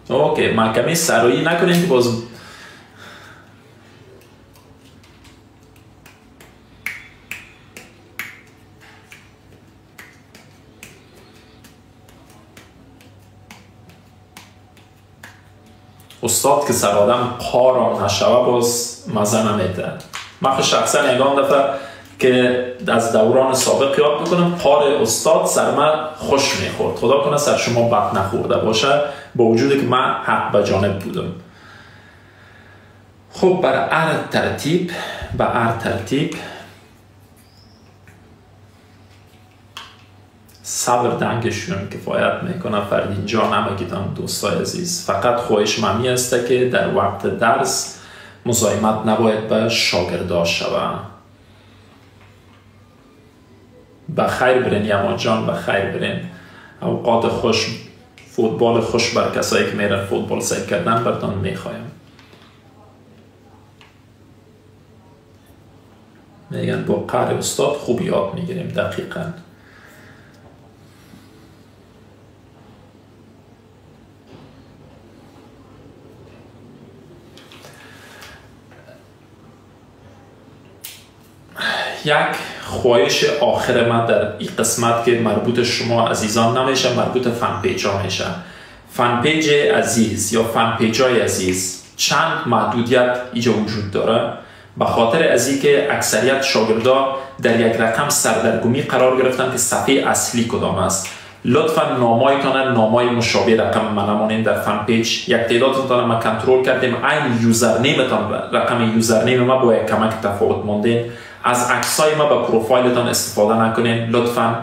اوکی محکمه صحرایی نکنین که باز استاد که سر آدم قارم نشوه باز مزه نمیده من خود شخصا یکان دفعه که از دوران سابق یاد بکنم قار استاد سر من خوش میخورد خدا کنه سر شما بد نخورده باشه با وجودی که من حق به جانب بودم خب بر هر ترتیب صبر دنگشون کفایت میکنه فردین جا نمگیدم دوستای عزیز فقط خواهش ممی است که در وقت درس مزاحمت نباید به شاگردا شوه بخیر برین یمان جان بخیر برین اوقات خوش فوتبال خوش بر کسایی که میرن فوتبال سعی کردن براتون میخوایم میگن با قهر استاد خوب یاد میگیریم دقیقاً یک خواهش آخر من در این قسمت که مربوط شما عزیزان نمیشه مربوط فن پیج ها میشه فن پیج عزیز یا فن پیج های عزیز چند محدودیت اینجا وجود داره به خاطر از اینکه اکثریت شاگردا در یک رقم سردرگمی قرار گرفتن که صفحه اصلی کدام است لطفا نامایتان نامای مشابه رقم من نمانین در فن پیج یک تعدادتان ما کنترل کردیم این یوزرنیمتان رقم یوزرنیم ما با یک کمک تفاوت ماندین از عکسای ما به پروفایلتان استفاده نکنین لطفا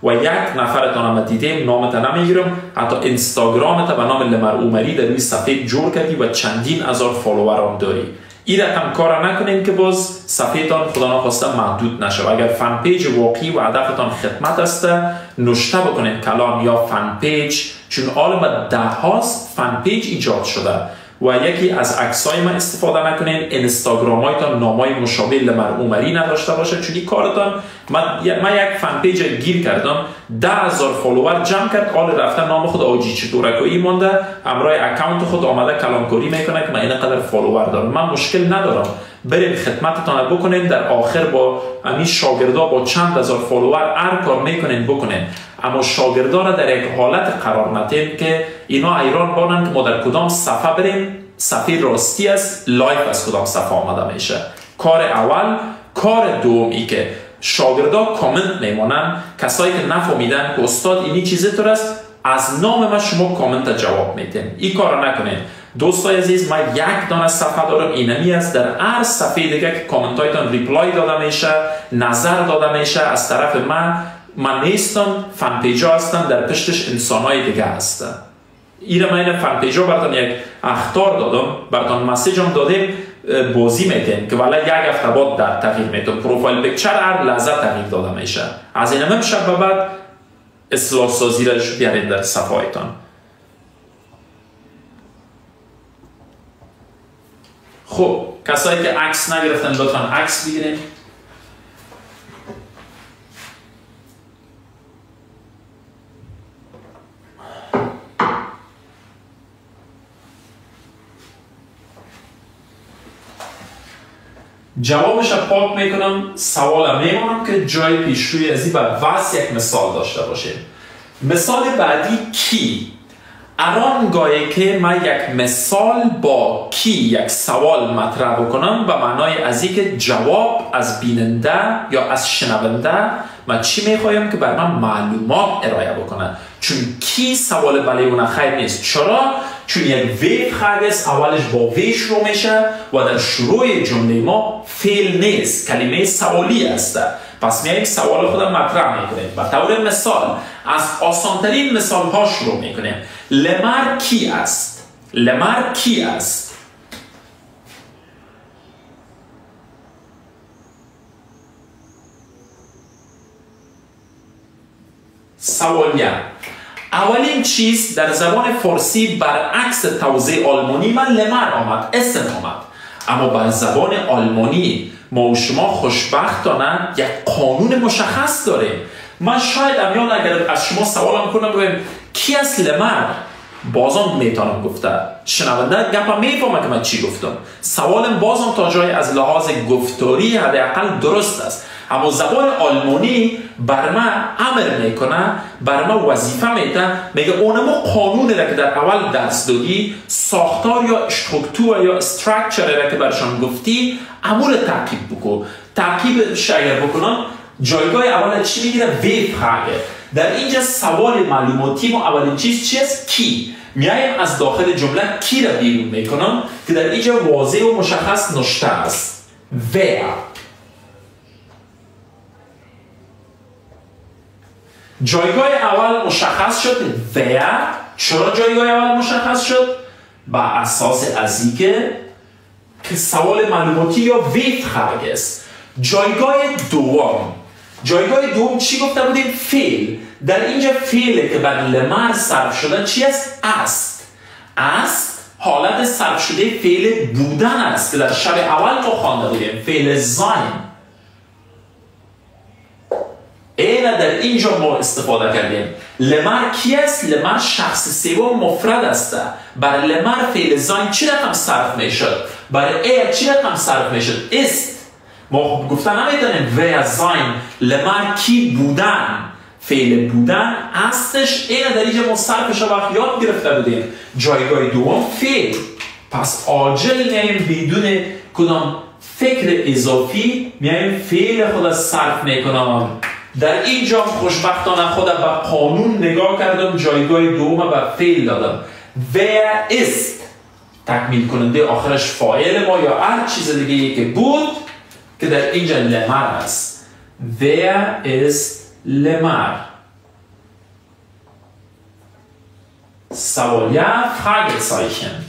و یک نفرتان هم دیدیم نامتان نمیگیرم حتی اینستاگرامت به نام لمر عمری در روی صفحه جور کردی و چندین هزار فالوور هم داری این رقم کار نکنین که باز صفحهتان خدا نخواسته محدود نشه اگر فن پیج واقعی و هدفتان خدمت است نوشته بکنین کلام یا فن پیج چون عالم ده هاست فن پیج ایجاد شده و یکی از عکسای من استفاده نکنین اینستاگرامایتان نامای مشابه لمر عمری نداشته باشه چون این کارتان من یک فن پیج گیر کردم 10,000 فالوور جمع کرد حال رفته نام خود آجی چطورکایی مونده امرای اکانت خود آمده کلامکاری میکنه که من اینقدر فالوور دارم من مشکل ندارم بریم خدمتتان بکنین در آخر با همین شاگردا با چند هزار فالوور هر کار میکنین بکنین اما شاگردا را در یک حالت قرار ندین که اینا ایران بانن که ما در کدام صفحه بریم صفحه راستی است لایف از کدام صفحه آمده میشه کار اول کار دومی که شاگردا کامنت میمونن کسایی که نفهمیدن که استاد اینی چیزی طور است از نام ما شما کامنت جواب میدین این کار نکنین دوستای عزیز من یک دانه صفحه دارم اینمی است در هر صفحه دیگه که کامنت هایتان ریپلای داده میشه نظر داده میشه از طرف من نیستم فن پیج ها هستن در پشتش انسان های دیگه هستن ایره من فن پیج ها براتون یک اخطار دادم براتون مسیج هم دادیم بازی میتین که ولی یک هفته بعد در تغییر میتون پروفایل پیکچر هر لحظه تغییر داده میشه از این هم شب بعد اصلاح سازی را بیارین در صفحه هایتان خب کسایی که عکس نگرفتن لطفا عکس بگیرین جوابش پاک میکنم سوال میمونم که جای پیشروی ازی و بس یک مثال داشته باشیم مثال بعدی کی الان گاهی که من یک مثال با کی یک سوال مطرح بکنم به معنای از که جواب از بیننده یا از شنونده من چی میخوایم که بر من معلومات ارائه بکنه چون کی سوال بله اون خیر نیست چرا؟ چون یک ویف خرد است اولش با وی شروع میشه و در شروع جمله ما فعل نیست کلمه سوالی است پس میاییم سوال خودم مطرح میکنیم. به طور مثال از آسانترین مثال ها شروع میکنیم. لمر کی است؟ لمر کی است؟ سوالیه. اولین چیز در زبان فارسی برعکس توزیع آلمانی من لمر آمد، اسم آمد، اما بر زبان آلمانی ما و شما خوشبختانه یک قانون مشخص داریم. من شاید امیان اگر از شما سوالم کنم بگم کی است لمر، بازم میتونم گفته شنونده گپم میفهمه که من چی گفتم. سوالم بازم تا جای از لحاظ گفتاری حداقل درست است، اما زبان آلمانی بر من امر میکنه، بر من وظیفه میده، میگه اونمو قانونی را که در اول درس دادی، ساختار یا اشترکتور یا استراکچر را که برشان گفتی، امور تعقیب بکن. تعقیبش اگر بکنم جایگاه اول چی میگیره؟ وی فراگه. در اینجا سوال معلوماتی ما اولین چیز چی است؟ کی. میایم از داخل جمله کی را بیرون میکنم که در اینجا واضح و مشخص نشته است. wer. جایگاه اول مشخص شد. wer. چرا جایگاه اول مشخص شد؟ با اساس ازی که سوال معلوماتی یا وی فراگه است. جایگاه دوم. جایگاه دوم چی گفته بودیم؟ فعل. در اینجا فعلی که بر لمر صرف شده چی است؟ است. است حالت صرف شده فعل بودن است که در شب اول ما خوانده بودیم، فعل زاین. اینا در اینجا ما استفاده کردیم. لمر کی است؟ لمر شخص سوم مفرد است. بر لمر فعل زاین چی رقم صرف میشد؟ بر ای چی رقم صرف میشد؟ است. ما گفتن نمیدونیم و زاین. لمر کی بودن، فعل بودن هستش. این در اینجا ما صرفش وقت یاد گرفته بودیم. جایگاه دوم فعل. پس عاجل میایم بدون کدام فکر اضافی میایم فعل خود صرف میکنم. در اینجا خوشبختانه خودم به قانون نگاه کردم، جایگاه دوم به فعل دادم. و است تکمیل کننده آخرش فاعل ما یا هر چیز دیگه که بود که در اینجا لمر است. Wer ist لمر؟ سوالیه Fragezeichen.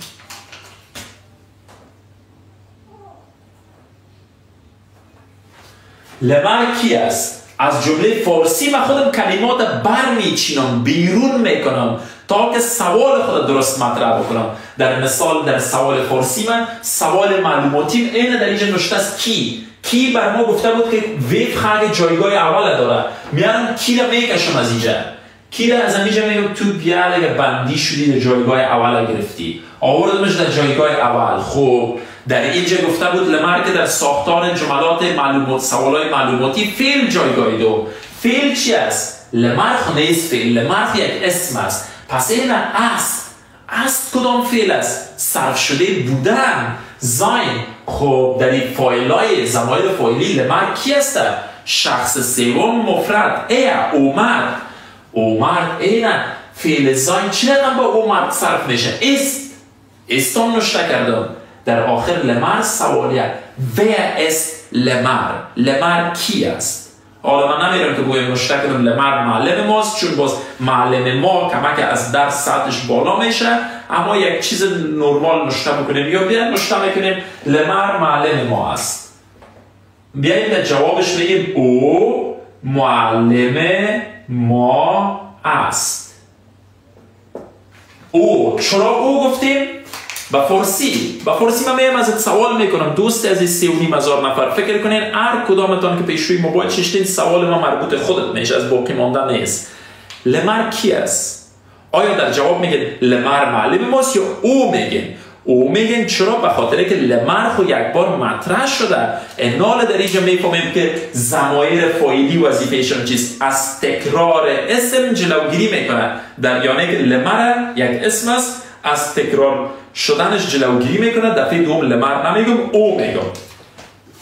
لمر کی است؟ از جمله فارسی من خودم کلمات برمیچینم، بیرون میکنم تا که سوال خود درست مطرح بکنم. در مثال در سوال فارسی من سوال معلوماتی این در اینجا نوشته است کی. کی بر ما گفته بود که وی فراگه جایگاه اول داره. میارم کی را میکشم از اینجا. کی را از اینجا میگم تو بیا دیگه بندی شدی در جایگاه اول گرفتی، آوردمش در جایگاه اول. خب در اینجا گفته بود لمر که در ساختار جملات معلومات سوالای معلوماتی فعل جایگاه دو. فعل چی است؟ لمر نیست فعل، لمر یک اسم است. پس این است کدام فعل است؟ صرف شده بودن، زاین. خب در این فاعلای ضمایر فاعلی لمر کی است؟ شخص سوم مفرد. اومد. اومد اینا فعل زاین چی رقم با اومد صرف میشه؟ استم نشته کردم. در آخر لمر سوالیه. wer ist لمر؟ لمر کی است؟ حالا من نمیرم که بگویم نشته کردم لمر معلم ماست، چون باز معلم ما کمک از درس ساعتش بالا میشه، اما یک چیز نرمال نشته بکنیم یا بیاید نشته میکنیم لمر معلم ما است. بیاییم در جوابش بگیم او معلم ما است. او چرا او گفتیم؟ با فارسی من میام ازت سوال میکنم دوست عزیز 3,500 نفر، فکر کنین هر کدامتان که پیش روی موبایل ششتین سوال ما مربوط خودت میشه، از باقی مانده نیست. لمر کی است؟ آیا در جواب میگن لمر معلم ماست یا او میگن؟ او میگن چرا؟ به خاطر که لمر خو یک بار مطرح شده. انال در اینجا میفهمیم که ضمایر فاعلی وظیفهشون چیست؟ از تکرار اسم جلوگیری میکنه. در یعنی که لمر یک اسم است، از تکرار شدنش جلوگیری میکنه. دفعه دوم لمر نمیگم، او میگم.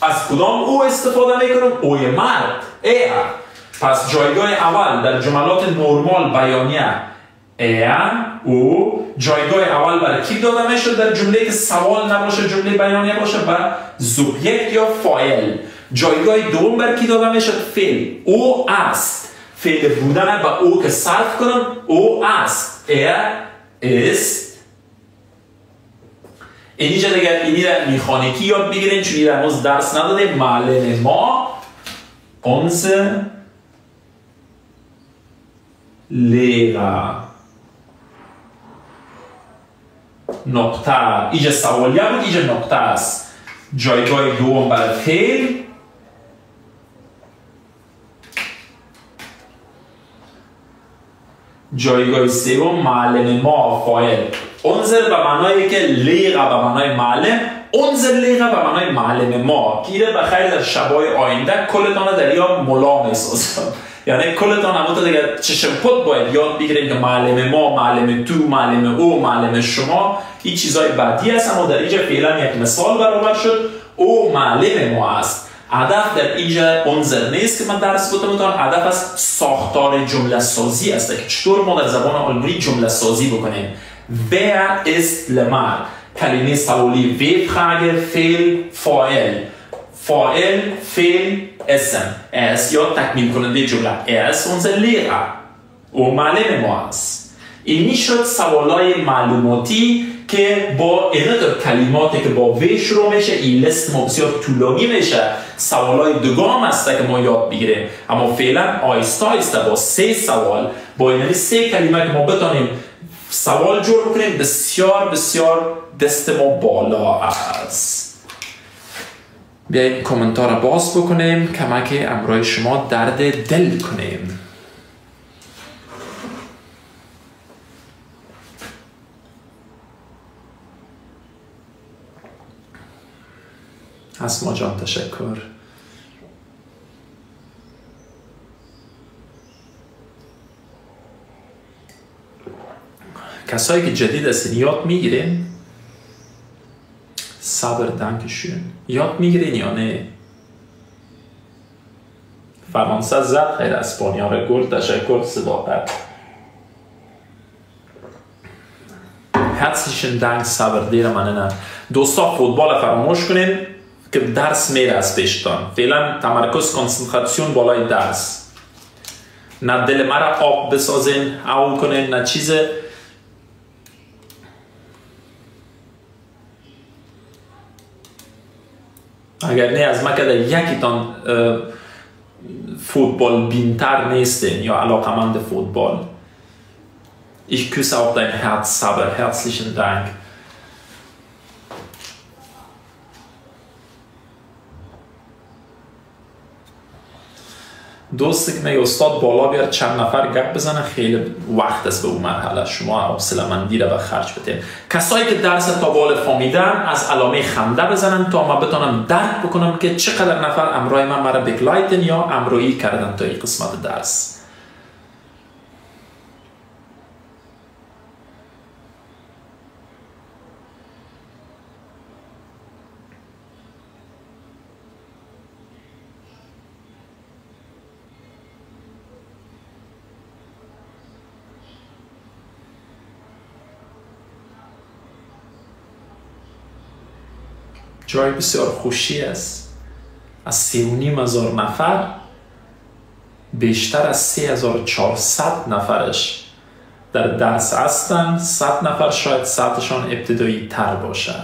از کدام او استفاده میکنم؟ اوی مرد. پس جایگاه اول در جملات نرمال بیانیه او. جایگاه اول برای کی داده میشه در جمله که سوال نباشه، جمله بیانیه باشه؟ برای سوبژکت یا فاعل. جایگاه دوم بر کی داده میشد؟ فعل. او است. فعل بودن با او که صرف کنم او است. است. اینجا دیگر اینی را میخانیکی یاد بگیرین چون این هنوز درس نداده. معلم ما unsere Lehrer. نقطه. اینجا سوالیه بود، اینجا نقطه است. جایگاه دوم برای فعل. جایگاه سوم معلم ما فاعل. اونزر به معنایی که لیغه به معنای معلم، اونزر لیغه به معنای معلم ما که به خیر در شبای آینده کلتان در یاد ملا میسازم. یعنی کلتان همونطور دیگه چشم پد باید یاد بگیریم که معلم ما، معلم تو، معلم او، معلم شما این چیزای بعدی هست. اما در اینجا فعلا یک مثال برابر شد. او معلم ما است. هدف در اینجا اونزر نیست که من درس بتونم. هدف از ساختار جمله سازی است که چطور ما در زبان آلمانی جمله سازی بکنیم. Wer ist Lemar؟ کلمه سوالی وی frage فعل فاعل. فاعل فعل اسم اس یا تکمیل کننده جمله. اس unser Lehrer. او معلم ما است. این میشد سوالای معلوماتی که با اینطور کلماتی که با وی شروع میشه. این لیست ما بسیار طولانی میشه. سوالای دوگام است که ما یاد بگیریم. اما فعلا آیسته آیسته با 3 سوال با این 3 کلمه که ما بتونیم سوال جور بکنیم بسیار بسیار دست ما بالا است. بیایید کامنتار را باز بکنیم کمک امرای شما درد دل کنیم. اسما جان تشکر. کسایی که جدید هستین یاد میگیرین؟ صبر دانکشون. یاد میگیرین یا نه؟ فرانسه زد خیر اسپانیا را گل تشکر صداقت. herzlichen Dank صبر دیر مننه. دوستا فوتبال فراموش کنین که درس میره از پیشتان. فعلا تمرکز کنسنتراسیون بالای درس. نه دل مرا آب بسازین او کنین نه چیز. اگر نه از ما که یکیتان فوتبال بینتر نیستین یا علاقمند فوتبال. Ich küsse auch dein Herz, Saber. Herzlichen Dank. دوستی که میگه استاد بالا بیار چند نفر گپ بزنه خیلی وقت است به اون مرحله. شما حوصله‌مندی را به خرج بدین. کسایی که درس تا بالا فهمیدن از علامه خنده بزنن تا ما بتونم درک بکنم که چقدر نفر امرای من مرا بگلایتن یا امرویی کردن تا این قسمت درس. جای بسیار خوشی است. از 3,500 نفر بیشتر از 3,400 نفرش در درس هستند. 100 نفر شاید ساعتشان ابتدایی تر باشه.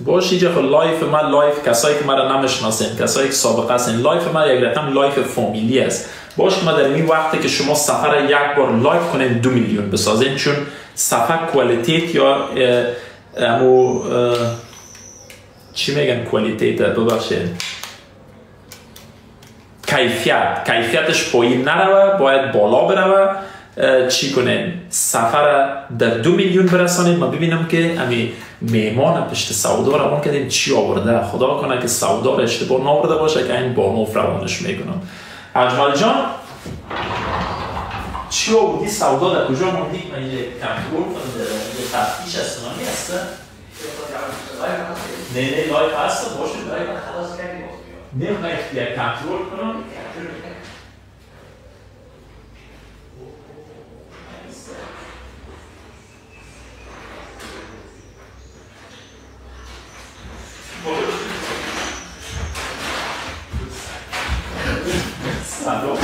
باشه اینجا خب لایف من لایف کسایی که مرا نمیشناسین کسایی که سابقه هستین لایف من یک رقم لایف فامیلی است. باشه ما در این وقتی که شما سفر یک بار لایف کنین 2 میلیون بسازین چون سفر کوالیتیت یا امو چی میگن کوالیتیت ببخشید کیفیتش پایین نروه باید بالا بروه. چی کنین سفر در 2 میلیون برسانید. ما ببینم که امی میمان پشت سودا روان کردیم چی آورده. خدا کنه که سودا را اشتباه نآورده باشه که این با نوف روانش میکنم. اجمل جان چی آوردی سودا در کجا موندی که من یه کنترول کنم یه تفتیش هست نامی هسته؟ نه لایف هسته باشه برای من خلاص کردی نه من یک کنترول کنم. سلام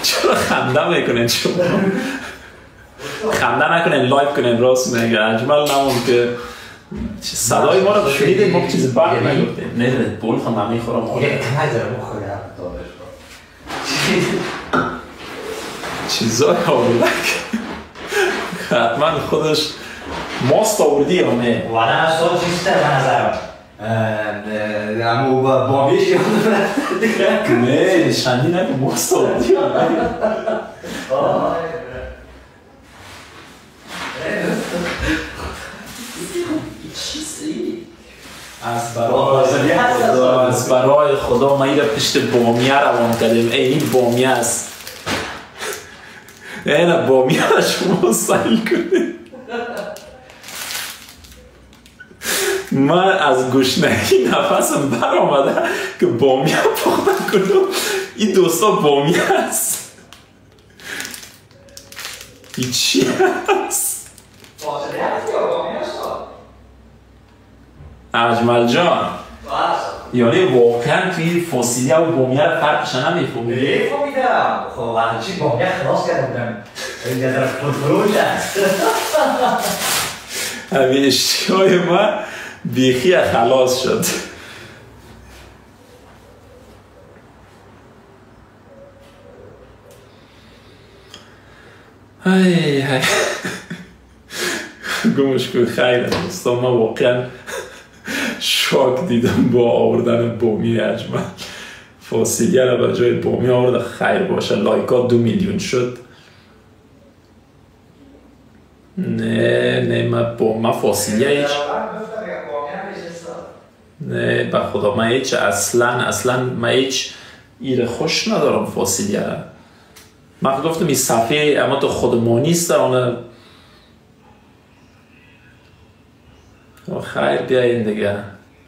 چرا خنده میکنین شما؟ خنده نکنین، لایک کنین، راست میگه اجمل نمون که صدای ما رو شنیدین، ما چیز بد نگفتیم. نه بول خواهم من میخورم چیزای آوردک حتما خودش ماست آوردی یا نه؟ وانا اصلا چیسته به نظرم اما با میش یادم نه شندی نه ماست آوردی یا نه؟ از برای خدا ما ایره پشت بامیه روان کردیم. این بامیه است. نه بامیه را شما سایل کنید. من از گشنگی نفسم بر آمده که بامیه پخته کنم. این دوستا بامیه است. این چی هست؟ فاصله هست یا بامیه است؟ اجمل جان یعنی واقعا توی فسیلیه و بامیه رو فرقش نمیفهمیدی؟ نمیفهمیدم. خب وقتی چی بامیه خلاص کرده بودم اینجا در فروش هست. همین اشتیای من بیخی خلاص شد. های گمش کن خیلی دوستا ما واقعا شاک دیدم با آوردن بامی اجمل. فاصلیه رو به جای بامی آورده. خیر باشه لایکا 2 میلیون شد. نه من فاصلیه هیچ نه به خدا من هیچ اصلا من هیچ ایره خوش ندارم فاصلیه رو. من گفتم این صفحه اما تو خودمانی است آنه خیر بیاین دیگه.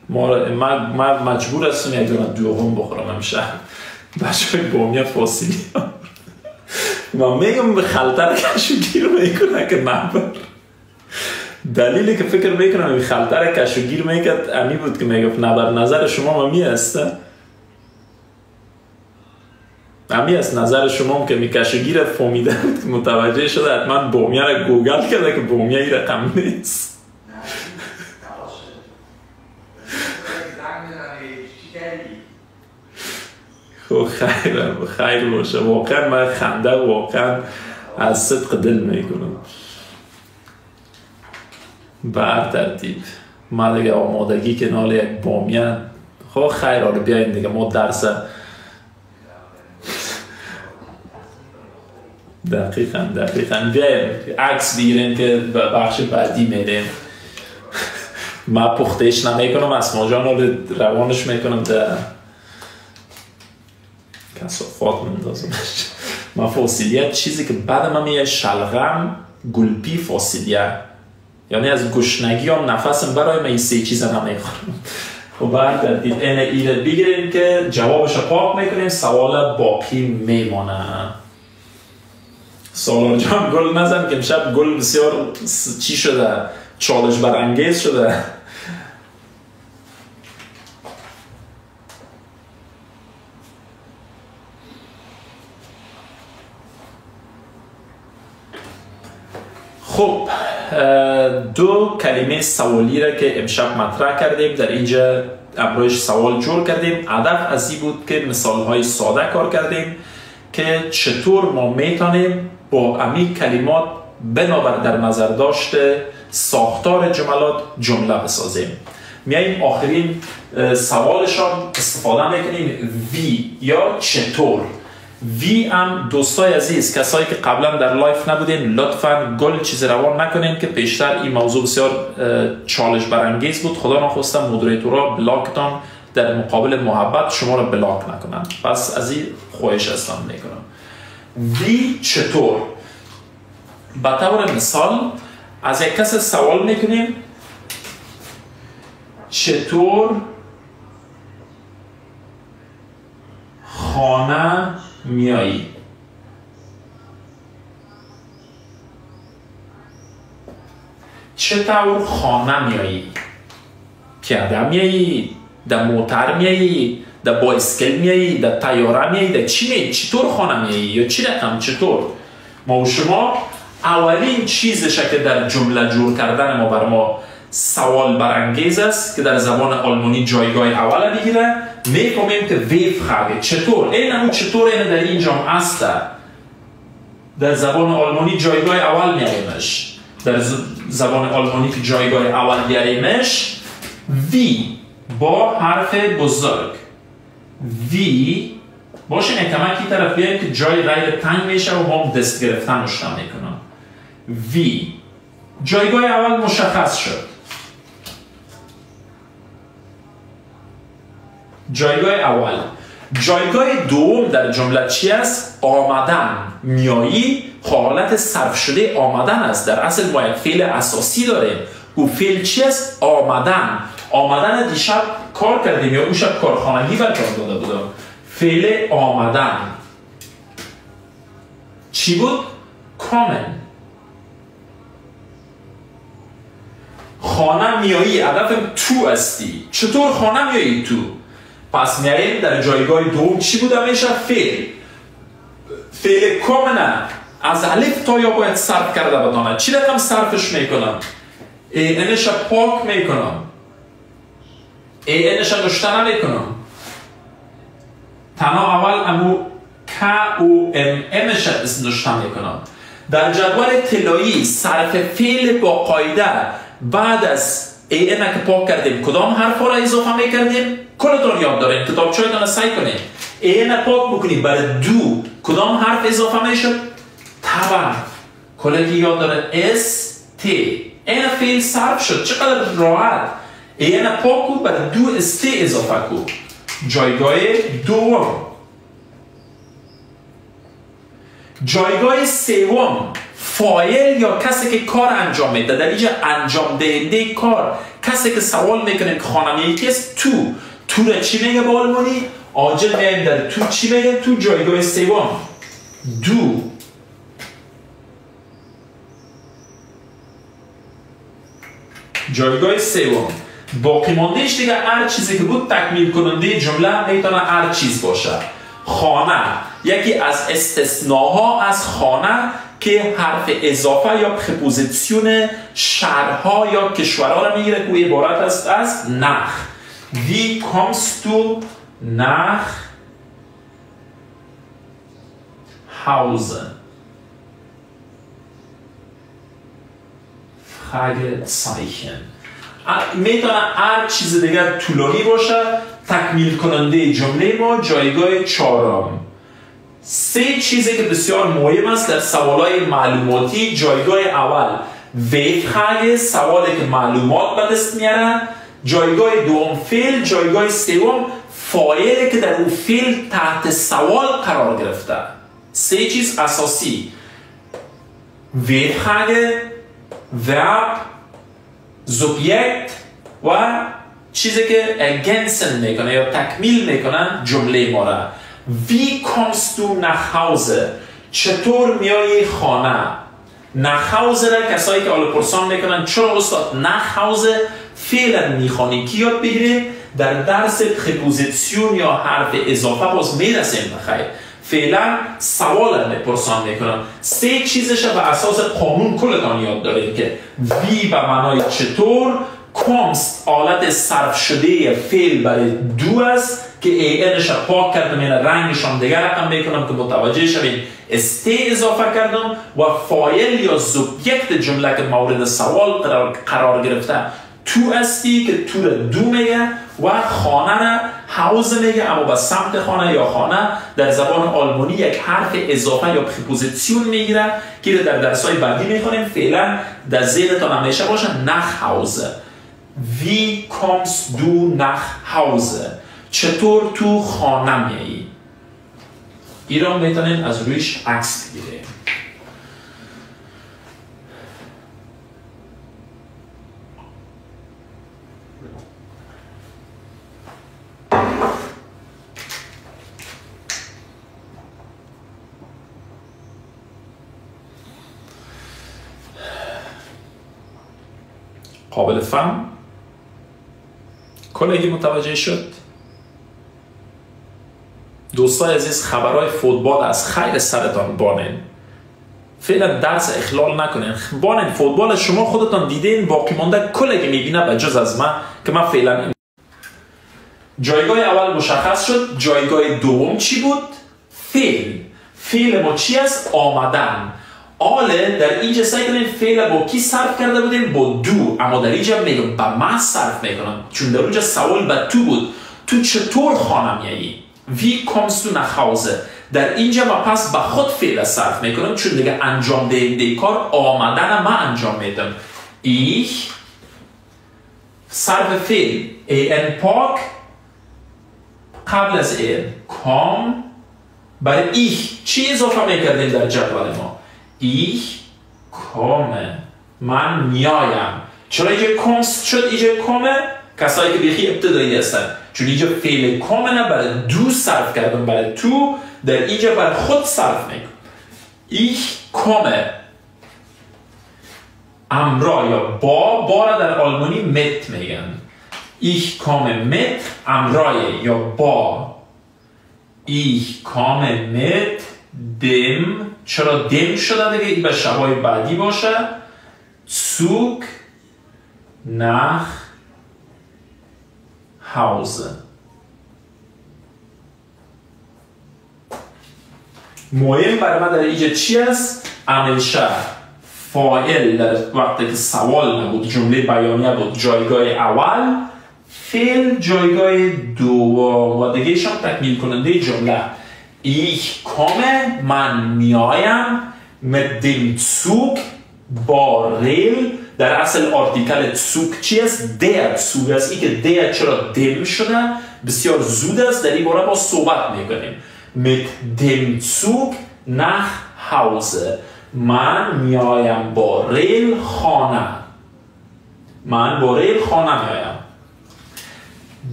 من مجبور هستم یک دونه دوم بخورم امشب بچه های بامیه فاصلی. من میگم به خلطه کشوگیر میکنه که نبر. دلیلی که فکر میکنم این خلطه کشوگیر میکرد امی بود که میگفت نبر. نظر شما ممی هسته؟ امی است نظر شما که می کشوگیر فهمیده بود که متوجه شده حتما بامیه را گوگل کرده که بامیه ای رقم نیست. خب خیر باشه. واقعا من خنده واقعا از صدق دل میکنم. بر ترتیب ما دیگه آمادگی که نال یک بامیه. خب خیر حالا بیاین دیگه ما درس دقیقاً بیاین عکس بگیریم که بخش بعدی میریم. من پختهش نمیکنم اسما جان رو روانش میکنم در کسافات مندازمش. من فاصلیه چیزی که بعد من میگه شلغم گلپی فاصلیه یعنی از گشنگی هم نفسم برای من این 3 چیز نمیخورم. خب بعد دید اینه ایره بگیریم که جوابش پاک میکنیم. سوال باقی میمانه. سالار جان گل نزن که امشب گل بسیار چی شده چالش برانگیز شده. خب 2 کلمه سوالی را که امشب مطرح کردیم در اینجا امروز سوال جور کردیم. هدف از این بود که مثال های ساده کار کردیم که چطور ما میتونیم با امی کلمات بنابر در نظر داشته ساختار جملات جمله بسازیم. میاییم آخرین سوالشان استفاده میکنیم وی یا چطور. وی هم دوستای عزیز کسایی که قبلا در لایف نبودین لطفا گل چیز روان نکنین که پیشتر این موضوع بسیار چالش برانگیز بود. خدا نخواستم مدیریتورها بلاکتان در مقابل محبت شما را بلاک نکنن. پس از این خواهش هستم میکنم. وی چطور به طور مثال از یک کس سوال میکنیم چطور خانه میایی. چطور خانه میایی؟ پیاده میایی؟ در موتر میایی؟ در بایسکل میایی؟ در طیاره میایی؟ در چی میایی؟ چطور خانه میایی؟ یا چی رقم چطور؟ ما و شما اولین چیزشه که در جمله جور کردن ما بر ما سوال برانگیز است که در زبان آلمانی جایگاه اول بگیره، میکنیم که ویف خواهد چطور؟ این همون چطور اینه در اینجا هست. در زبان آلمانی جایگاه اول میاریمش. در زبان آلمانی که جایگاه اول بیاریمش وی با حرف بزرگ وی باشه کمکی طرف بیاییم که جای غیر تنگ میشه و ما دست گرفتن مشتم میکنم. وی جایگاه اول مشخص شد. جایگاه اول. جایگاه دوم در جمله چی است؟ آمدن. میایی حالت صرف شده آمدن است. در اصل ما یک فعل اساسی داریم. او فعل چی است؟ آمدن. آمدن دیشب کار کردیم یا اون شب کارخانگی برکار داده بودم. فعل آمدن چی بود؟ کامن. خانه میایی هدفم تو هستی. چطور خانه میایی تو؟ پس میاییم در جایگاه دوم چی بود همیشه؟ فعل کامنه از الف تا یا باید صرف کرده بدانه. چی رقم صرفش میکنم؟ اینش پاک میکنم. اینش نشته نمیکنم. تنها اول امو که و امش نشته میکنم. در جدول طلایی صرف فعل با قاعده بعد از اینه که پاک کردیم کدام حرف را اضافه میکردیم؟ کلتون یاد داریم. کتابچه‌تون سعی کنید اینه پاک بکنید. برای دو کدام حرف اضافه میشد؟ طبعا کلی یاد داره اس تی. این فعل صرف شد. چقدر راحت. اینه پاک بود برای دو اس تی اضافه کن. جایگاه دوم. جایگاه سوم فاعل یا کسی که کار انجام میده. در اینجا انجام دهنده کار. کسی که سوال میکنه که خانمی کیست؟ تو را چی میگه با آلمانی؟ عاجل میگیم در تو چی میگه؟ تو جایگاه سوم. دو. جایگاه سوم. باقی ماندهش دیگه هر چیزی که بود تکمیل کننده جمله میتونه هر چیز باشه. خانه یکی از استثناها از خانه که حرف اضافه یا پرپوزیسیون شهرها یا کشورها را میگیره که عبارت است از نخ. Wie kommst du nach Hause? Fragezeichen. میتونه هر چیز دیگر طولانی باشه. تکمیل کننده جمله ما جایگاه چهارم. سه چیزی که بسیار مهم است در سوالای معلوماتی. جایگاه اول ویفخاگه سوالی که معلومات به دست میاره. جایگاه دوم فعل. جایگاه سوم فاعلی که در اون فعل تحت سوال قرار گرفته. سه چیز اساسی: ویفخاگه، ورب، سوبجکت و چیزی که ergänzen میکنه یا تکمیل میکنن جمله ما را. Wie kommst du nach Hause? چطور میایی خانه؟ nach Hause را کسایی که حالا پرسان میکنن چرا استاد nach Hause فعلا میخوانی کی یاد بگیره؟ در درس پرپوزیسیون یا حرف اضافه باز میرسیم بخیر. فعلا سوال پرسان میکنن. سه چیزش به اساس قانون کلتان یاد داریم که وی به معنای چطور، کومست آلت صرف شده فعل برای دو است که اینش پاک کردم این رنگشان دیگر رقم میکنم که متوجه شویم استی اضافه کردم و فاعل یا سوبجکت جمله که مورد سوال قرار گرفته تو استی که تو را دو میگه و خانه را هاوز میگه. اما به سمت خانه یا خانه در زبان آلمانی یک حرف اضافه یا پرپوزیسیون میگیره که در درسای بعدی میخونیم. فعلا در ذهنتان همیشه باشه nach Hause. Wie kommst du nach Hause? چطور تو خانه میایی؟ ایران میتونیم از رویش عکس بگیریم. قابل فهم؟ کلگی متوجه شد؟ دوستای عزیز، خبرهای فوتبال از خیر سرتان بانین. فعلا درس اخلال نکنین. بانین فوتبال شما خودتان دیدین، باقی مانده کلگی میبینه به جز از من که من فعلا. جایگاه اول مشخص شد. جایگاه دوم چی بود؟ فعل. فعل ما چی است؟ آمدن. آله در اینجا سعی کنیم فعل با کی صرف کرده بودیم؟ با دو. اما در اینجا میگم با من صرف میکنم، چون در اونجا سوال به تو بود. تو چطور خانه میایی؟ وی کامست تو نخوازه. در اینجا ما پس به خود فعل صرف میکنم، چون دیگه انجام دهنده کار آمدن ما انجام میدم. ایش صرف فعل ان پاک قبل از این کام. برای ایش چی اضافه میکردیم در جدول ما؟ ایش کامه، من میایم. چرا اینجا کامست شد؟ اینجا کامه کسایی که بیخی ابتدایی هستن، چون اینجا فعل کامه نه برای دو صرف کردم، برای تو. در اینجا برای خود صرف میکنم. ایش کامه امرا یا با را در آلمانی مت میگن. ایش کامه مت امرای یا با. ایش کامه مت دم. چرا دم شده دیگه؟ این به شبای بعدی باشه. سوک nach Hause. مهم برای من در اینجا چی است؟ همیشه فاعل در وقتی که سوال نبود، جمله بیانیه بود، جایگاه اول. فعل جایگاه دوم و دیگه شم تکمیل کننده جمله. Ich komme، من میایم. mit dem Zug، با ریل. در اصل آرتیکل Zug چی است؟ der Zug است. این که der چرا دم شده؟ بسیار زود است، در این باره با صحبت میکنیم. mit dem Zug nach Hause، من میایم با ریل خانه. من با ریل خانه میایم.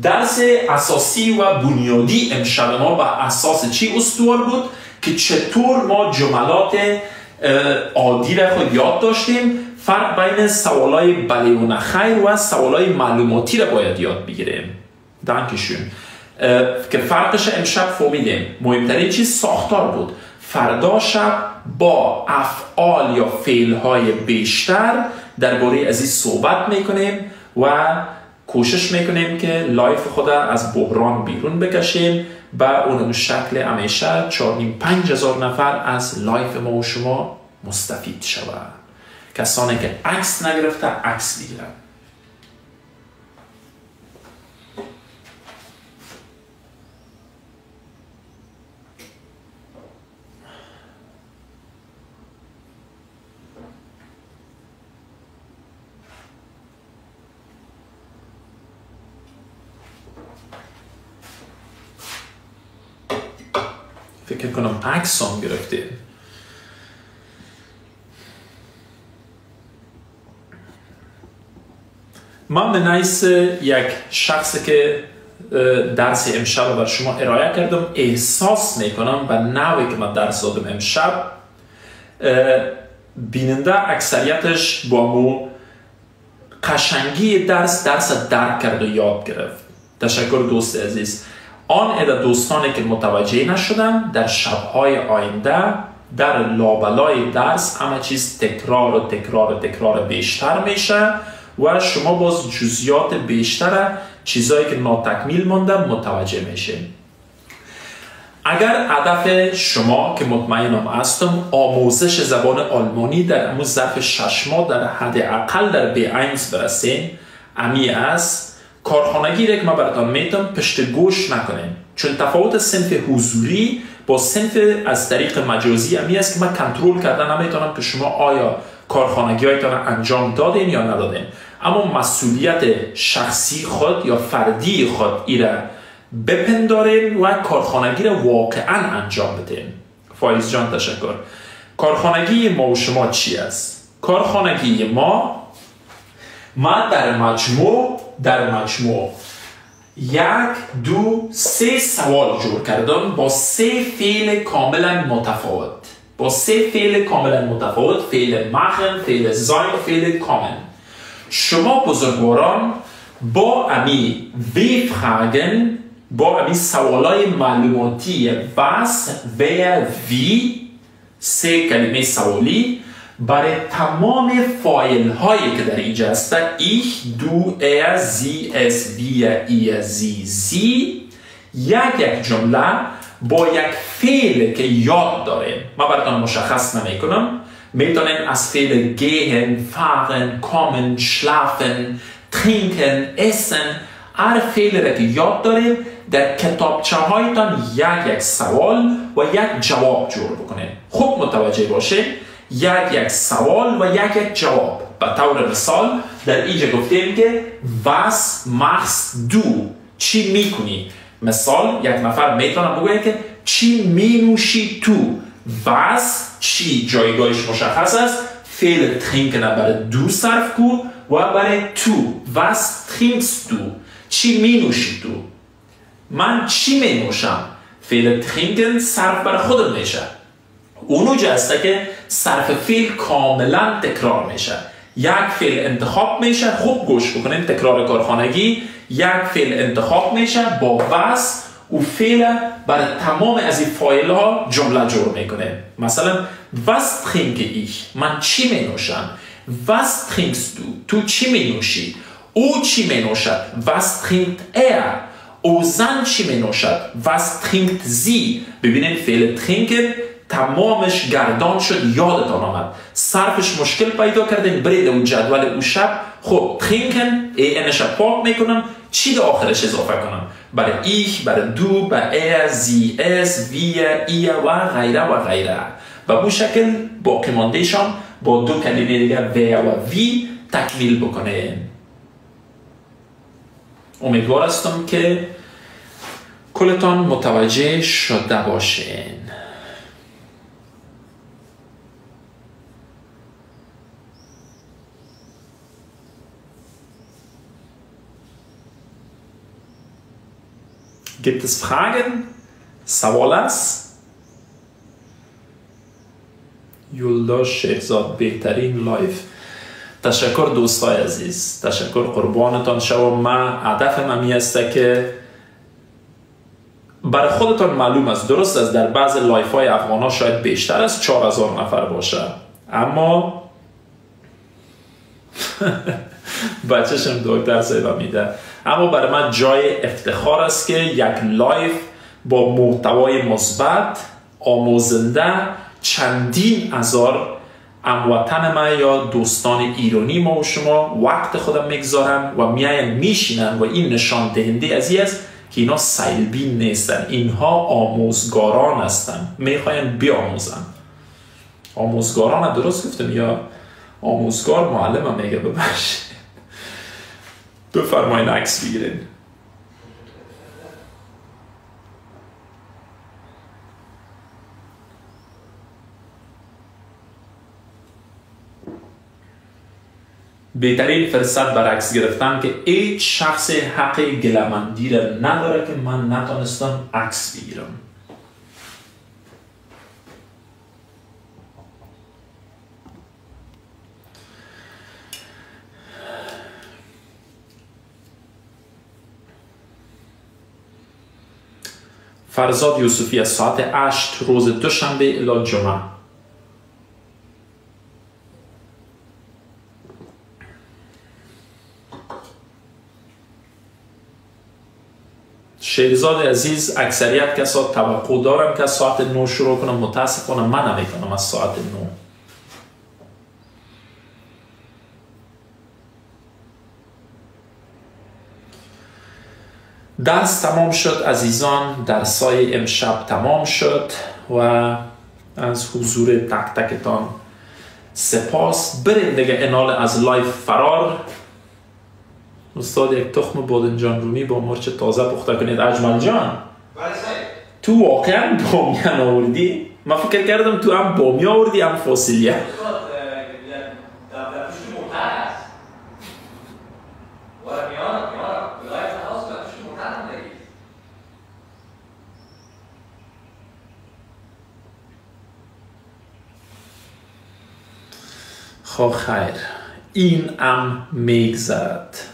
درس اساسی و بنیادی امشب ما بر اساس چی استوار بود؟ که چطور ما جملات عادی را خود یاد داشتیم. فرق بین سوالای بله و نخیر و سوالای معلوماتی را باید یاد بگیریم. دانکشون. که فرقش امشب فهمیدیم. مهمترین چیز ساختار بود. فردا شب با افعال یا فعلهای بیشتر درباره از این صحبت میکنیم و کوشش میکنیم که لایف خود از بحران بیرون بکشیم و اون شکل همیشه 4,500 نفر از لایف ما و شما مستفید شود. کسانی که عکس نگرفته عکس بگیرن. فکر کنم عکس هم گرفتیم. من به نحیث یک شخصی که درس امشب بر شما ارائه کردم احساس میکنم به نوعی که من درس دادم امشب بیننده اکثریتش با مو قشنگی درس درک کرد و یاد گرفت. تشکر دوست عزیز. آن عده دوستانی که متوجه نشدن در شبهای آینده در لابلای درس همه چیز تکرار و تکرار و تکرار بیشتر میشه و شما باز جزئیات بیشتر چیزایی که ناتکمیل مانده متوجه میشین. اگر هدف شما که مطمئنم هستم آموزش زبان آلمانی در امروز ظرف 6 ماه در حداقل در B1 برسین، امی است کارخانگی را که من براتون میتونم پشت گوش نکنین، چون تفاوت صنف حضوری با صنف از طریق مجازی امی است که من کنترل کردن نمیتونم که شما آیا کارخانگی هایتان انجام دادین یا ندادین، اما مسئولیت شخصی خود یا فردی خود ایره بپندارین و کارخانگی را واقعا انجام بدین. فایز جان تشکر. کارخانگی ما و شما چی است؟ کارخانگی ما در مجموع 1، 2، 3 سوال جور کردم با 3 فعل کاملا متفاوت. فعل machen، فعل sein و فعل kommen. شما بزرگواران با امی وی fragen با امی سوالای معلوماتی was wer wie سه کلمه سوالی برای تمام فایل هایی که در اینجا هسته ich du er sie es wir ihr sie sie یک جمله با یک فعل که یاد داره. من براتون مشخص نمیکنم. میتونین از فعل gehen, fahren, kommen, schlafen, trinken, essen هر فعل که یاد داره در کتابچه هایتان یک سوال و یک جواب جور بکنه. خوب متوجه باشه، یک سوال و یک جواب. به طور مثال در اینجا گفتیم که was machst du چی میکنی. مثال یک نفر میتونه بگه که چی مینوشی تو. was چی جایگاهش مشخص است. فعل trinken برای دو صرف کو و برای تو was trinkst du چی مینوشی تو. من چی مینوشم. فعل trinken صرف برای خودم میشه. اونجا هسته که صرف فعل کاملا تکرار میشه. یک فعل انتخاب میشه. خوب گوش بکنین تکرار کارخانگی. یک فعل انتخاب میشه با was و فعل برای تمام از این فایل ها جمله جور میکنه. مثلا was trinke ich من چی مینوشم. was trinkst du تو چی مینوشی. او چی مینوشد. was trinkt er او زن چی مینوشد. was trinkt sie ببینین فعل trinken تمامش گردان شد یادتان آمد. صرفش مشکل پیدا کردین برید اون جدول او شب. خب trinken انش پاک میکنم چی در آخرش اضافه کنم. برای ich برای دو برای er sie es wir ihr و غیره و غیره. و بو شکل باقی ماندهشان با دو کلمه دیگر wer و wie تکمیل بکنه. امیدوار هستم که کلتان متوجه شده باشین. Gibt es Fragen? سوال است؟ یولدا شهزاد بهترین لایف. تشکر دوستای عزیز. تشکر قربانتان شوم. من هدفم همی است که برای خودتان معلوم است. درست است در بعض لایف های افغان ها شاید بیشتر از 4000 نفر باشه، اما بچه‌شم دکتر سیبا میده. اما برای من جای افتخار است که یک لایف با محتوای مثبت آموزنده چندین هزار هموطن ما یا دوستان ایرانی ما و شما وقت خودم میگذارن و میاین میشینن و این نشان دهنده از این است که اینا سیلبین نیستن. اینها آموزگاران هستن. میخواین بیاموزن. آموزگاران درست گفتم یا آموزگار؟ معلمم میگه ببخشید. بفرمایین عکس بگیرین. بهترین فرصت بر عکس گرفتن که هیچ شخص حق گله‌مندی را نداره که من نتونستم عکس بگیرم. فرزاد یوسفی از ساعت 8 روز دوشنبه الی جمعه. شهرزاد عزیز اکثریت کسا توقع دارم که ساعت 9 شروع کنم. متاسفانه من نمیتونم از ساعت 9. درس تمام شد عزیزان. درسای امشب تمام شد و از حضور تک تکتان سپاس. بریم دیگه انال از لایف فرار. استاد یک تخم بادنجان رومی با مرچ تازه پخته کنید. اجمل جان تو واقعا بامیان آوردی؟ من فکر کردم تو هم بامی آوردی هم فاصلیه. خب خیر، این ام میگذرد.